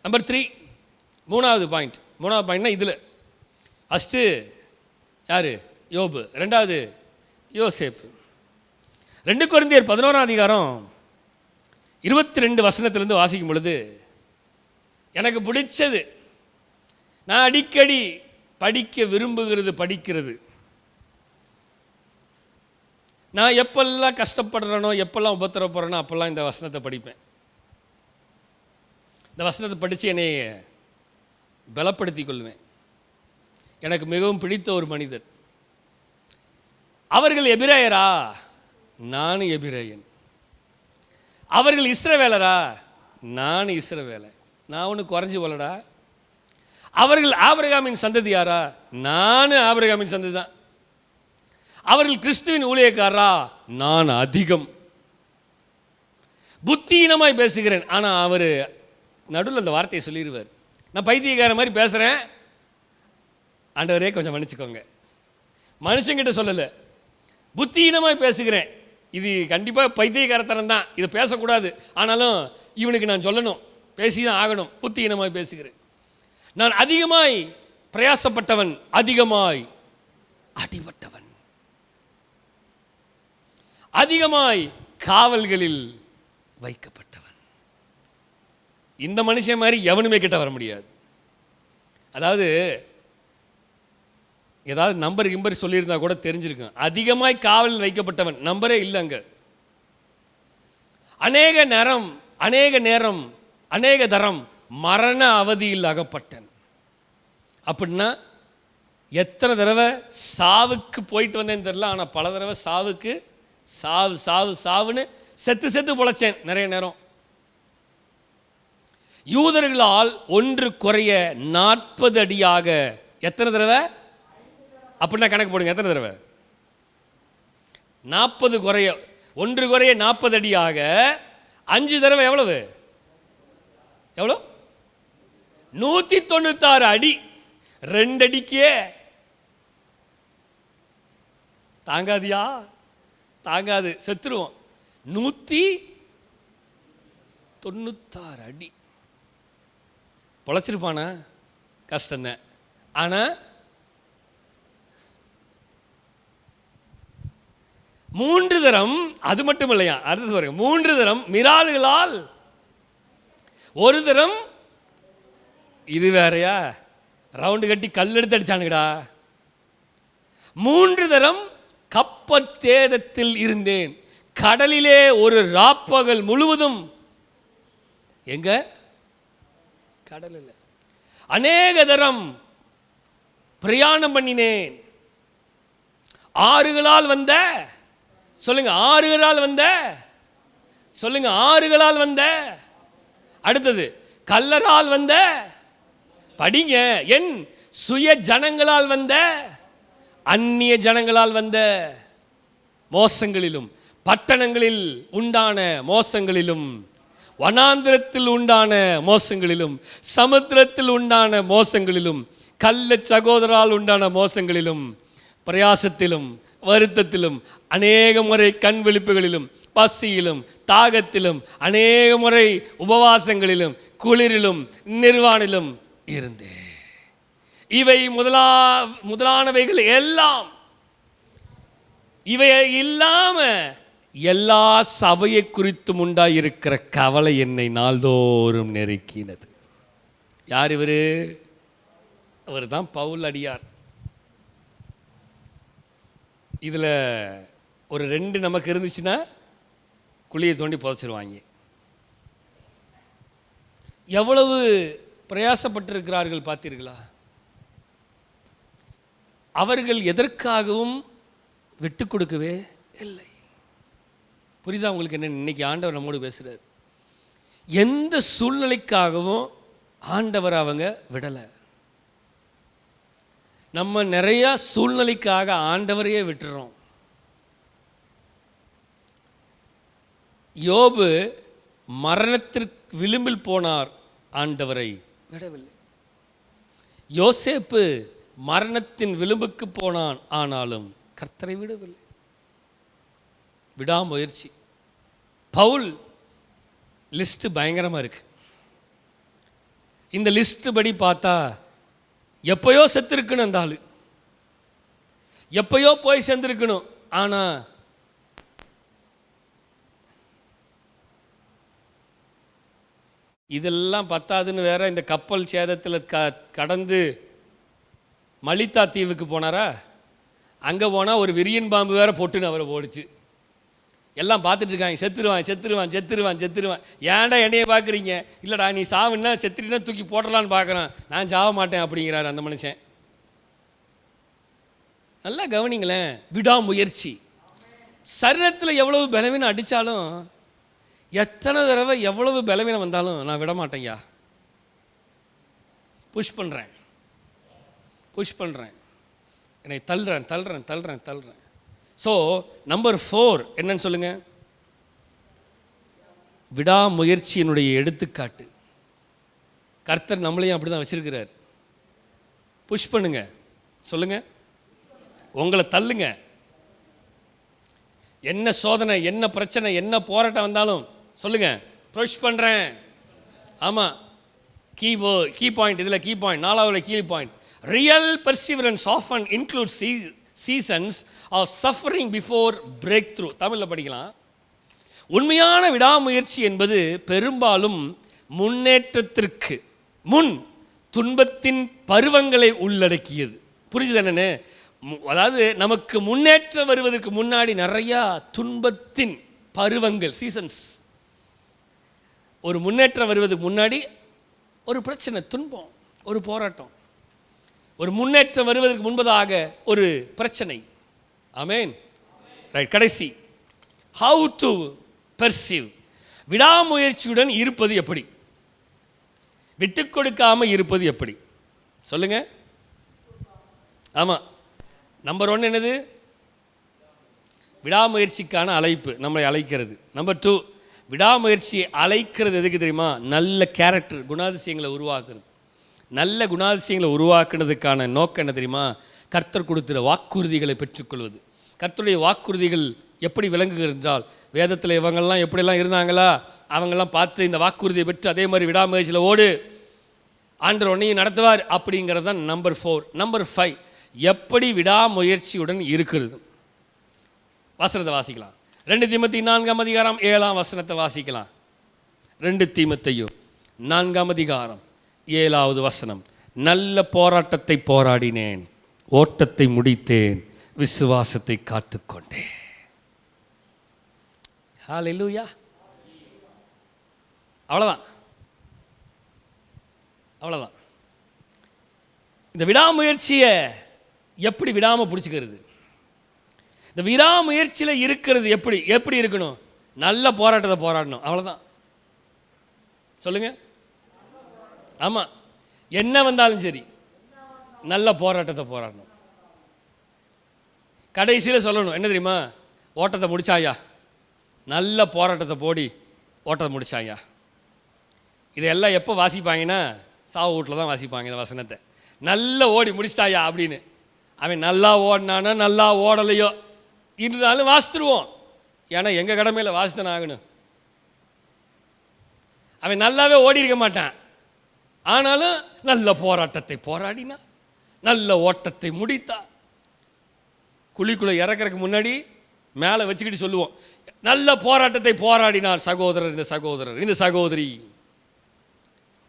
நம்பர் 3, மூணாவது பாயிண்ட்னா இதில் ஃபஸ்ட்டு யார்? யோபு. ரெண்டாவது யோசேப்பு. 2 கொரிந்தியர் 11ஆம் அதிகாரம் 22 வசனத்திலிருந்து வாசிக்கும் பொழுது எனக்கு பிடிச்சது, நான் அடிக்கடி படிக்க விரும்புகிறது படிக்கிறது. நான் எப்பெல்லாம் கஷ்டப்படுறேனோ, எப்பெல்லாம் உபத்திரப்படுறேனோ அப்போல்லாம் இந்த வசனத்தை படிப்பேன். இந்த வசனத்தை படித்து என்னை பலப்படுத்தி கொள்வேன். எனக்கு மிகவும் பிடித்த ஒரு மனிதர். அவர்கள் எபிரேயரா? நான் எபிரேயன். அவர்கள் இஸ்ரவேலரா? நான் இஸ்ரவேலன். நான் ஒன்று குறைஞ்சி போலடா. அவர்கள் ஆபிரகாமின் சந்ததியாரா? நான் ஆபிரகாமின் சந்ததி தான். அவர்கள் கிறிஸ்துவின் ஊழியக்காரரா? நான் அதிகம். புத்தியினமாய் பேசுகிறேன். ஆனால் அவர் நடுவில் அந்த வார்த்தையை சொல்லிடுவார், நான் பைத்தியக்கார மாதிரி பேசுகிறேன், ஆண்டவரே கொஞ்சம் மன்னிச்சுக்கோங்க. மனுஷங்கிட்ட சொல்லலை, புத்தியினமாய் பேசுகிறேன். இது கண்டிப்பாக பைத்தியக்காரத்தனம் தான், இதை பேசக்கூடாது, ஆனாலும் இவனுக்கு நான் சொல்லணும், பேசி தான் ஆகணும். புத்தியினமாய் பேசுகிறேன். நான் அதிகமாய் பிரயாசப்பட்டவன், அதிகமாய் அடிபட்டவன், அதிகமாய் காவல்களில் வைக்கப்பட்டவன். இந்த மனுஷன் மாதிரி எவனுமே கிட்ட வர முடியாது. அதாவது ஏதாவது நம்பர் சொல்லியிருந்தா கூட தெரிஞ்சிருக்கும். அதிகமாய் காவலில் வைக்கப்பட்டவன், நம்பரே இல்லை அங்க. அநேக தரம் மரண அவதியில் அகப்பட்டேன். அப்படின்னா எத்தனை தடவை சாவுக்கு போயிட்டு வந்தேன்னு தெரியல, ஆனால் பல தடவை சாவுக்கு சாவுன்னு செத்து பொழைச்சேன் நிறைய நேரம். யூதர்களால் 1 குறைய 40 அடியாக எத்தனை தடவை? அப்படின்னா கணக்கு போடுங்க, எத்தனை தடவை? 40 குறைய, 1 குறைய 40 அடியாக 5 தடவை எவ்வளவு? 196 அடி. 2 அடிக்கே தாங்காதியா? தாங்காது, செத்துருவோம். 196 அடி பொழைச்சிருப்பானா? கஷ்டம்தான். ஆனால் 3 தரம், அது மட்டும் இல்லையா, அடுத்தது பாருங்க, 3 தரம் மிரால்களால், 1 தரம், இது வேறையா, ரவுண்டு கட்டி கல் எடுத்து அடிச்சானுங்கடா. 3 தரம் கப்பத்தேதத்தில் இருந்தேன், கடலிலே ஒரு ராப்பகல் முழுவதும். எங்க? கடலில். அநேக தரம் பிரயாணம் பண்ணினேன், ஆறுகளால் வந்த, சொல்லுங்க, ஆறுகளால் வந்த, சொல்லுங்க, ஆறுகளால் வந்த. அடுத்தது கல்லரால் வந்த, படிங்க, என் சுய ஜனங்களால் வந்த, அந்நிய ஜனங்களால் வந்த மோசங்களிலும், பட்டணங்களில் உண்டான மோசங்களிலும், வனாந்திரத்தில் உண்டான மோசங்களிலும், சமுத்திரத்தில் உண்டான மோசங்களிலும், கள்ள சகோதரால் உண்டான மோசங்களிலும், பிரயாசத்திலும், வருத்தத்திலும், அநேக முறை கண் விழிப்புகளிலும், பசியிலும், தாகத்திலும், அநேக முறை உபவாசங்களிலும், குளிரிலும், நிர்வாணிலும் இருந்தேன். இவை முதலானவைகள் எல்லாம், இவை இல்லாம எல்லா சபையை குறித்தும் உண்டாயிருக்கிற கவலை என்னை நாள்தோறும் நெருக்கினது. யார் இவரு? அவர் தான் பவுல் அடியார். இதில் ஒரு 2 நமக்கு இருந்துச்சுன்னா குழியை தோண்டி புதைச்சிருவாங்க. எவ்வளவு பிரயாசப்பட்டிருக்கிறார்கள் பார்த்தீர்களா? அவர்கள் எதற்காகவும் விட்டு கொடுக்கவே இல்லை. புரியுதா உங்களுக்கு? என்ன இன்னைக்கு ஆண்டவர் நம்மோடு பேசுகிறார். எந்த சூழ்நிலைக்காகவும் ஆண்டவர் அவங்க விடலை. நம்ம நிறைய சூழ்நிலைக்காக ஆண்டவரையே விட்டுறோம். யோபு மரணத்திற்கு விளிம்பில் போனார், ஆண்டவரை விடவில்லை. யோசேப்பு மரணத்தின் விளிம்புக்கு போனான், ஆனாலும் கர்த்தரை விடவில்லை. விடாமுயற்சி. பவுல் லிஸ்ட் பயங்கரமாக இருக்கு. இந்த லிஸ்ட் படி பார்த்தா எப்பயோ செத்துருக்கணும், அந்த ஆளு எப்பயோ போய் சேர்ந்துருக்கணும். ஆனால் இதெல்லாம் பத்தாதுன்னு வேற இந்த கப்பல் சேதத்தில் கடந்து மலித்தா தீவுக்கு போனாரா? அங்கே போனால் ஒரு விரியன் பாம்பு வேற பொட்டுன்னு அவரை ஓடிச்சு. எல்லாம் பார்த்துட்டு இருக்காங்க, செத்துருவான் செத்துருவான் செத்துருவான் செத்துருவான். ஏன்டா என்னையே பார்க்குறீங்க? இல்லைடா நீ சாவுன்னா செத்துட்டுனா தூக்கி போட்டலான்னு பார்க்குறான். நான் சாவ மாட்டேன் அப்படிங்கிறாரு அந்த மனுஷன். நல்லா கவனிங்களேன். விடாமுயற்சி. சரீரத்தில் எவ்வளவு பலவீனம் அடித்தாலும், எத்தனை தடவை எவ்வளவு பலவீனம் வந்தாலும் நான் விட மாட்டேன்யா, புஷ் பண்ணுறேன் என்னை தள்ளுறேன். ஸோ நம்பர் 4 என்னன்னு சொல்லுங்க? விடாமுயற்சியினுடைய எடுத்துக்காட்டு. கர்த்தர் நம்மளையும் அப்படி தான் வச்சிருக்கிறார். புஷ் பண்ணுங்க, சொல்லுங்க, உங்களை தள்ளுங்க. என்ன சோதனை, என்ன பிரச்சனை, என்ன போராட்டம் வந்தாலும் சொல்லுங்க, புஷ் பண்ணுறேன். ஆமாம், கீ பாயிண்ட் இதில், கீ பாயிண்ட் 4வது key point. Real perseverance often includes seasons of suffering before breakthrough. தமிழில் படிக்கலாம். உண்மையான விடாமுயற்சி என்பது பெரும்பாலும் முன்னேற்றத்திற்கு முன் துன்பத்தின் பருவங்களை உள்ளடக்கியது. புரிஞ்சுது என்னன்னு? அதாவது நமக்கு முன்னேற்றம் வருவதற்கு முன்னாடி நிறையா துன்பத்தின் பருவங்கள், சீசன்ஸ். ஒரு முன்னேற்றம் வருவதற்கு முன்னாடி ஒரு பிரச்சனை, துன்பம், ஒரு போராட்டம். ஒரு முன்னேற்றம் வருவதற்கு முன்பதாக ஒரு பிரச்சனை. ஆமென், ரைட். கடைசி, ஹவு டு பெர்சீவ். விடாமுயற்சியுடன் இருப்பது எப்படி? விட்டு கொடுக்காம இருப்பது எப்படி? சொல்லுங்க. ஆமாம், நம்பர் 1 என்னது? விடாமுயற்சிக்கான அழைப்பு, நம்மளை அழைக்கிறது. நம்பர் 2, விடாமுயற்சியை அழைக்கிறது எதுக்கு தெரியுமா? நல்ல கேரக்டர், குணாதிசயங்களை உருவாக்குறது. நல்ல குணாதிசயங்களை உருவாக்குனதுக்கான நோக்கம் என்ன தெரியுமா? கர்த்தர் கொடுத்துற வாக்குறுதிகளை பெற்றுக்கொள்வது. கர்த்தருடைய வாக்குறுதிகள் எப்படி விளங்குகிறது என்றால், வேதத்தில் இவங்கெல்லாம் எப்படிலாம் இருந்தாங்களா, அவங்கெல்லாம் பார்த்து இந்த வாக்குறுதியை பெற்று அதே மாதிரி விடாமுயற்சியில் ஓடு, ஆண்டவர் உன்னையும் நடத்துவார் அப்படிங்கிறது தான் நம்பர் 4. நம்பர் 5, எப்படி விடாமுயற்சியுடன் இருக்கிறது. வசனத்தை வாசிக்கலாம். 2 தீமோத்தேயு 4ஆம் அதிகாரம் 7ஆம் வசனத்தை வாசிக்கலாம். 2 தீமோத்தேயு 4ஆம் அதிகாரம் 7வது வசனம். நல்ல போராட்டத்தை போராடினேன், ஓட்டத்தை முடித்தேன், விசுவாசத்தை காத்துக்கொண்டேன். ஹல்லேலூயா. அவ்வளோதான். இந்த விடாமுயற்சியை எப்படி விடாமல் பிடிச்சிக்கிறது? இந்த விடாமுயற்சியில் இருக்கிறது எப்படி இருக்கணும்? நல்ல போராட்டத்தை போராடணும். அவ்வளோதான். சொல்லுங்க. ஆமாம், என்ன வந்தாலும் சரி நல்ல போராட்டத்தை போராடணும். கடைசியில் சொல்லணும் என்ன தெரியுமா? ஓட்டத்தை முடிச்சாயா, நல்ல போராட்டத்தை போடி ஓட்டத்தை முடிச்சாயா. இதெல்லாம் எப்போ வாசிப்பாங்கன்னா சாவு வீட்டில் தான் வாசிப்பாங்க இந்த வசனத்தை. நல்லா ஓடி முடிச்சிட்டாயா அப்படின்னு. அவன் நல்லா ஓடினானா நல்லா ஓடலையோ இருந்தாலும் வாசித்துருவோம். ஏன்னா எங்கள் கடமையில் வாசித்தன ஆகணும். அவன் நல்லாவே ஓடி இருக்க மாட்டான், ஆனாலும் நல்ல போராட்டத்தை போராடினா, நல்ல ஓட்டத்தை முடித்தா. குழிக்குள்ளே இறக்கிறதுக்கு முன்னாடி மேலே வச்சுக்கிட்டு சொல்லுவோம், நல்ல போராட்டத்தை போராடினார் சகோதரர், இந்த சகோதரர், இந்த சகோதரி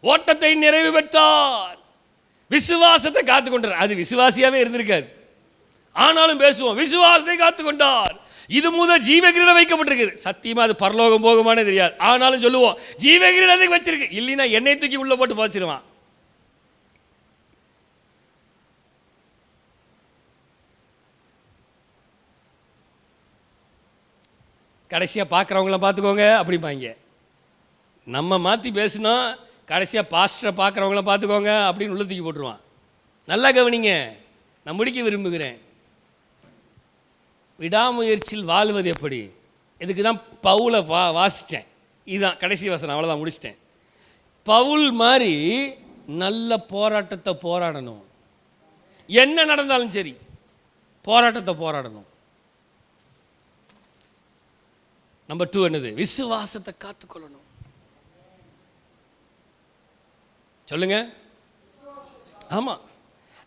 ஓட்டத்தை நிறைவு பெற்றார், விசுவாசத்தை காத்துக்கொண்டார். அது விசுவாசியாவே இருந்திருக்காது, ஆனாலும் பேசுவோம் விசுவாசத்தை காத்துக்கொண்டார். இது முதல் ஜீவகிரீடம் வைக்கப்பட்டிருக்கு. சத்தியமா அது பரலோகம் போகுமானே தெரியாது, ஆனாலும் சொல்லுவோம் ஜீவகிரீடத்தை வச்சிருக்கு. இல்லைன்னா எண்ணெய் தூக்கி உள்ள போட்டு பாய்ச்சிருவான். கடைசியாக பார்க்குறவங்கள பார்த்துக்கோங்க அப்படிம்பாங்க. நம்ம மாற்றி பேசுனா கடைசியாக பாஸ்டரை பார்க்குறவங்கள பார்த்துக்கோங்க அப்படின்னு உள்ள தூக்கி போட்டுருவான். நல்லா கவனிங்க, நான் முடிக்க விரும்புகிறேன். விடாமுயற்சியில் வாழ்வது எப்படி? இதுக்கு தான் பவுலை வாசித்தேன். இதுதான் கடைசி வசனம், அவ்வளோதான், முடிச்சிட்டேன். பவுல் மாதிரி நல்ல போராட்டத்தை போராடணும். என்ன நடந்தாலும் சரி போராட்டத்தை போராடணும். நம்பர் 2 என்னது? விசுவாசத்தை காத்துக்கொள்ளணும். சொல்லுங்க. ஆமாம்,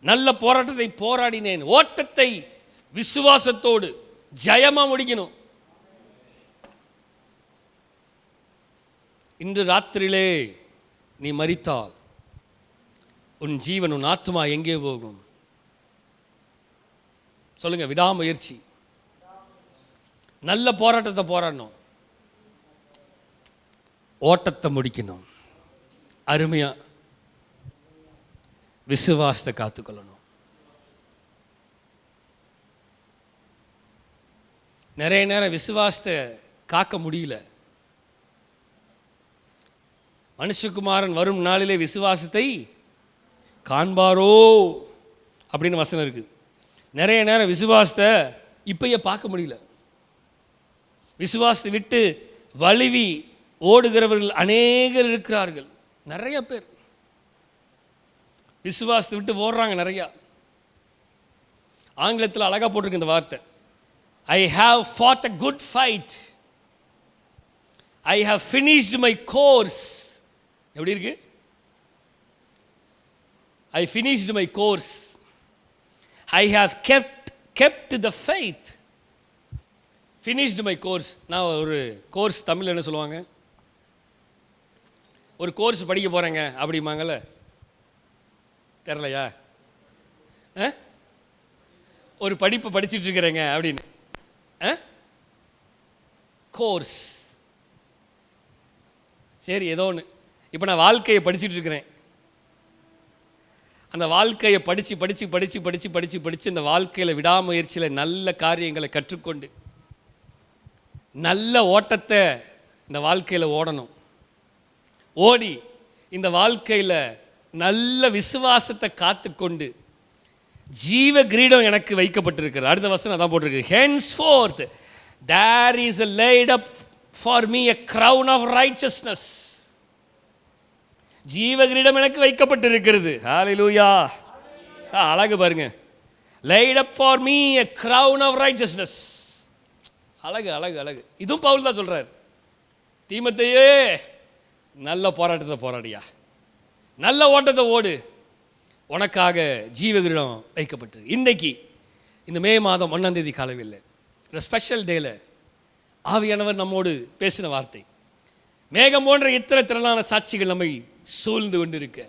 நல்ல போராட்டத்தை போராடினேன், ஓட்டத்தை விசுவாசத்தோடு ஜெயமா முடிக்கணும். இன்று ராத்திரியிலே நீ மரித்தால் உன் ஜீவன், உன் ஆத்மா எங்கே போகும்? சொல்லுங்க. விடாமுயற்சி, நல்ல போராட்டத்தை போராடணும், ஓட்டத்தை முடிக்கணும், அருமையா விசுவாசத்தை காத்துக்கொள்ளணும். நிறைய நேரம் விசுவாசத்தை காக்க முடியல. மனுஷகுமாரன் வரும் நாளிலே விசுவாசத்தை காண்பாரோ அப்படின்னு வசனம் இருக்கு. நிறைய நேரம் விசுவாசத்தை இப்பயே பார்க்க முடியல. விசுவாசத்தை விட்டு வழுவி ஓடுகிறவர்கள் அநேகர் இருக்கிறார்கள். நிறைய பேர் விசுவாசத்தை விட்டு ஓடுறாங்க. நிறையா. ஆங்கிலத்தில் அழகாக போட்டிருக்கு இந்த வார்த்தை, I have fought a good fight, I have finished my course. எப்படி இருக்கு? I finished my course, I have kept the faith. Finished my course. நான் ஒரு கோர்ஸ் தமிழில் என்ன சொல்லுவாங்க? ஒரு கோர்ஸ் படிக்க போகிறேங்க அப்படிம்பாங்கல்ல, தெரிலையா? ஒரு படிப்பு படிச்சுட்டு இருக்கிறேங்க அப்படின்னு. கோர்ஸ் சரி, ஏதோ ஒன்று. இப்போ நான் வாழ்க்கையை படிச்சுட்டு இருக்கிறேன். அந்த வாழ்க்கையை படித்து படித்து படித்து படித்து படித்து படித்து இந்த வாழ்க்கையில் விடாமுயற்சியில் நல்ல காரியங்களை கற்றுக்கொண்டு நல்ல ஓட்டத்தை இந்த வாழ்க்கையில் ஓடணும். ஓடி இந்த வாழ்க்கையில் நல்ல விசுவாசத்தை காத்துக்கொண்டு ஜீவ கிரீடம் எனக்கு வைக்கப்பட்டிருக்கிறது. அடுத்த வசனம் அதான் போட்டிருக்கு, henceforth there is laid up for me a crown of righteousness. ஜீவ கிரீடம் எனக்கு வைக்கப்பட்டிருக்கிறது. ஹalleluya. அழகு பாருங்க, laid up for me a crown of righteousness. அழகு அழகு அழகு. இதுவும் பவுல் தான் சொல்றார். தீமோத்தேயே, நல்ல போராட்டத்தை போராடியா, நல்ல ஓட்டத்தை ஓடு, உனக்காக ஜீவகிரீடம் வைக்கப்பட்டு. இன்றைக்கி இந்த மே மாதம் 1ஆம் தேதி காலையில் இந்த ஸ்பெஷல் டேல ஆவியானவர் நம்மோடு பேசின வார்த்தை, மேகம் போன்ற இத்தனை திரளான சாட்சிகள் நம்மை சூழ்ந்து கொண்டிருக்க,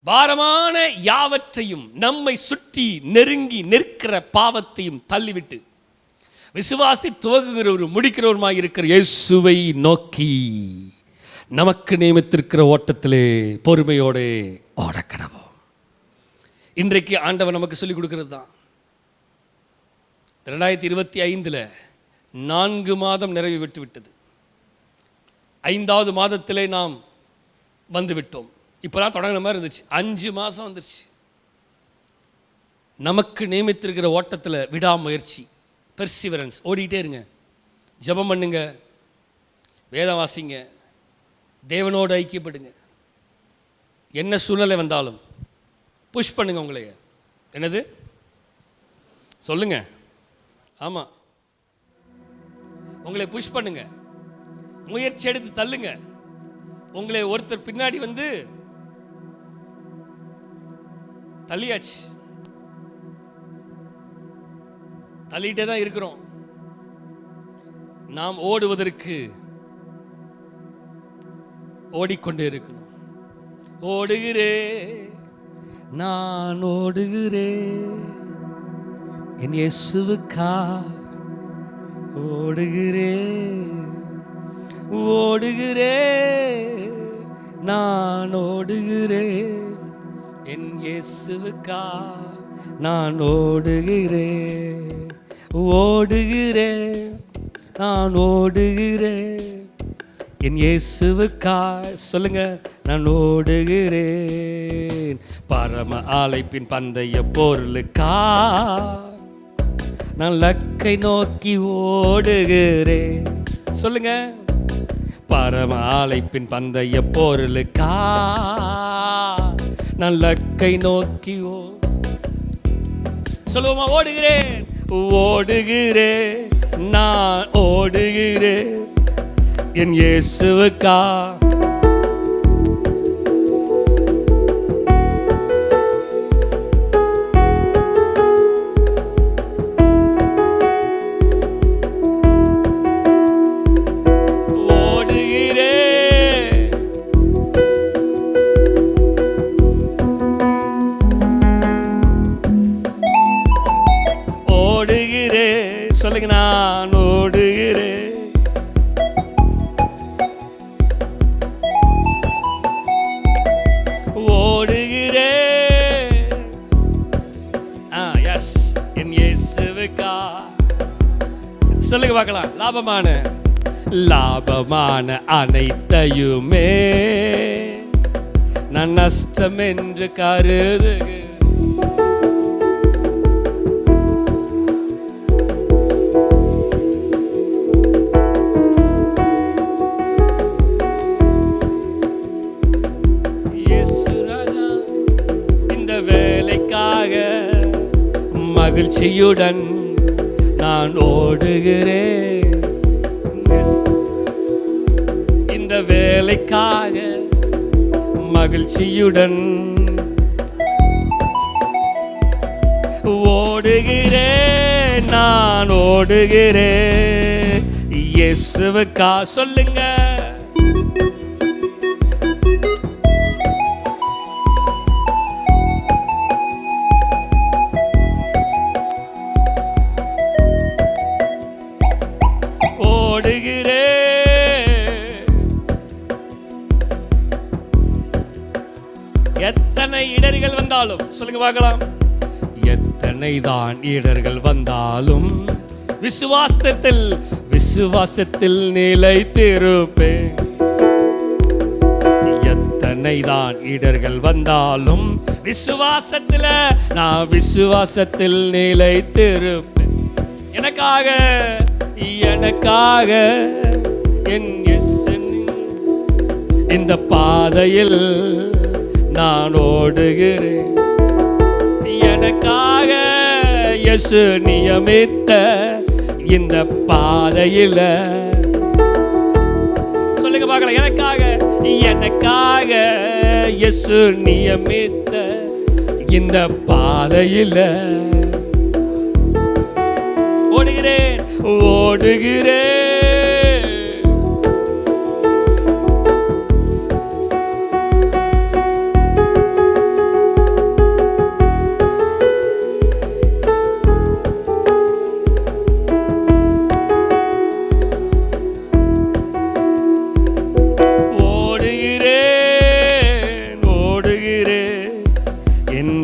பாரமான யாவற்றையும் நம்மை சுற்றி நெருங்கி நிற்கிற பாவத்தையும் தள்ளிவிட்டு விசுவாசி துவங்குகிறவரு முடிக்கிறவருமாய் இருக்கிற இயேசுவை நோக்கி நமக்கு நியமித்திருக்கிற ஓட்டத்திலே பொறுமையோடு ஓடக்கடவோம். இன்றைக்கு ஆண்டவர் நமக்கு சொல்லிக் கொடுக்கிறது தான். 2025 4 மாதம் நிறைவு பெற்று விட்டது. 5வது மாதத்திலே நாம் வந்து விட்டோம். இப்போ தான் தொடங்கின மாதிரி இருந்துச்சு. 5 மாதம் வந்துருச்சு. நமக்கு நியமித்திருக்கிற ஓட்டத்தில் விடாமுயற்சி, பெர்சிவரன்ஸ், ஓடிக்கிட்டே இருங்க. ஜெபம் பண்ணுங்க, வேதம் வாசிங்க, தேவனோடு ஐக்கியப்படுங்க. என்ன சூழ்நிலை வந்தாலும் புஷ் பண்ணுங்க. உங்களைய என்னது சொல்லுங்க? ஆமாம், உங்களை புஷ் பண்ணுங்க, முயற்சி எடுத்து தள்ளுங்க. உங்களை ஒருத்தர் பின்னாடி வந்து தள்ளியாச்சு, தள்ளிட்டே தான் இருக்கிறோம். நாம் ஓடுவதற்கு ஓடிக்கொண்டே இருக்கணும். ஓடுகிறே, நான் ஓடுகிறே, என் இயேசுவுக்கா ஓடுகிறே, ஓடுகிறே, நான் ஓடுகிறே, என் இயேசுவுக்கா நான் ஓடுகிறே, ஓடுகிறே, நான் ஓடுகிறே, என் இயேசுவுக்காய் சொல்லுங்க, நான் ஓடுகிறேன். பரம அழைப்பின் பந்தய பொருளுக்கா நான் லக்கை நோக்கி ஓடுகிறேன். சொல்லுங்க, பரம அழைப்பின் பந்தய பொருளுக்கா நான் லக்கை நோக்கி சொல்லுவோமா? ஓடுகிறேன், ஓடுகிறேன், நான் ஓடுகிறேன், என் இயேசுவுக்கா. ஓடுகிறேன், ஓடுகிறேன், சொல்லுங்க, நான் ஓடுகிறேன், சொல்லுங்க பார்க்கலாம். லாபமான அனைத்தையுமே நான் நஷ்டம் என்று கருதுகிறேன். இயேசு ராஜா, இந்த வேலைக்காக மகிழ்ச்சியுடன் நான் ஓடுகிறேன். இந்த வேலைக்காக மகிழ்ச்சியுடன் ஓடுகிறேன், நான் ஓடுகிறேன், இயேசுவுக்கா. சொல்லுங்க, எத்தனை இடர்கள் வந்தாலும் சொல்லுங்க பார்க்கலாம். எத்தனை தான் இடர்கள் வந்தாலும் விசுவாசத்தில் நிலைத்திருப்பேன். எத்தனை தான் இடர்கள் வந்தாலும் நான் விசுவாசத்தில் நிலைத்திருப்பேன். எனக்காக என் இந்த பாதையில் நான் ஓடுகிறேன். எனக்காக இயேசு நியமித்த இந்த பாதையில் சொல்லுங்க பார்க்கலாம். எனக்காக இயேசு நியமித்த இந்த பாதையில் ஓடுகிறேன், ஓடுகிறேன்.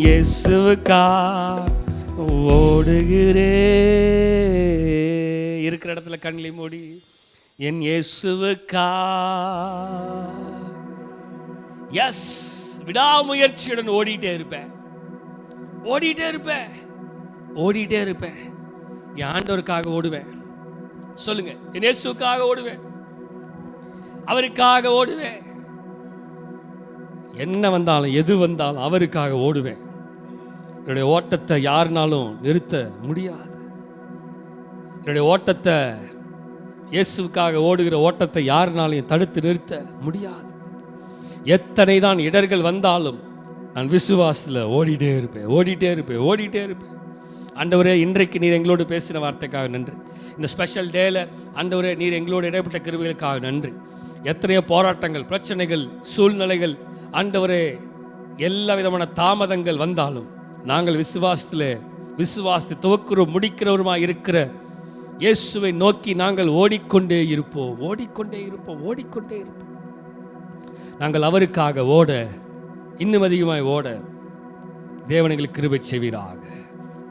இயேசுவுக்கா ஓடுகிறே. இருக்கிற இடத்துல கண்களை மூடி என் இயேசுவுக்கா. எஸ், விடாமுயற்சியுடன் ஓடிட்டே இருப்பேன். ஓடிட்டே இருப்பேன். என் ஆண்டவருக்காக ஓடுவேன். சொல்லுங்க, என் இயேசுவுக்காக ஓடுவேன், அவருக்காக ஓடுவேன். என்ன வந்தாலும் எது வந்தாலும் அவருக்காக ஓடுவேன். என்னுடைய ஓட்டத்தை யாருனாலும் நிறுத்த முடியாது. என்னுடைய ஓட்டத்தை, இயேசுவுக்காக ஓடுகிற ஓட்டத்தை யாருனாலையும் தடுத்து நிறுத்த முடியாது. எத்தனை தான் இடர்கள் வந்தாலும் நான் விசுவாசத்தில் ஓடிட்டே இருப்பேன், ஓடிட்டே இருப்பேன், ஓடிட்டே இருப்பேன். ஆண்டவரே, இன்றைக்கு நீர் எங்களோடு பேசின வார்த்தைக்காக நன்றி. இந்த ஸ்பெஷல் டேல ஆண்டவரே, நீர் எங்களோடு இடைப்பட்ட கிருபைகளுக்காக நன்றி. எத்தனையோ போராட்டங்கள், பிரச்சனைகள், சூழ்நிலைகள், ஆண்டவரே, எல்லா விதமான தாமதங்கள் வந்தாலும் நாங்கள் விசுவாசத்தை துவக்கிறோம் முடிக்கிறவருமாக இருக்கிற இயேசுவை நோக்கி நாங்கள் ஓடிக்கொண்டே இருப்போம், ஓடிக்கொண்டே இருப்போம், ஓடிக்கொண்டே இருப்போம். நாங்கள் அவருக்காக ஓட, இன்னும் அதிகமாய் ஓட தேவன் எங்களுக்கு கிருபை செய்வீராக.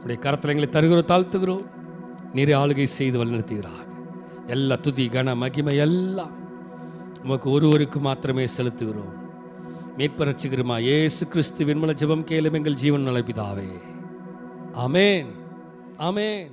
உடைய கரத்தில் எங்களை தருகிறோம், தாழ்த்துகிறோம். நீரை ஆளுகை செய்து வழிநடத்துகிறாக. எல்லா துதி கன மகிமை எல்லாம் உமக்கு ஒருவருக்கு மாத்திரமே செலுத்துகிறோம். மீட்பர் ரட்சகருமா இயேசு கிறிஸ்துவின் மூலம் ஜெபம் கேளும் எங்கள் ஜீவன் நல்ல பிதாவே. ஆமென், ஆமென்.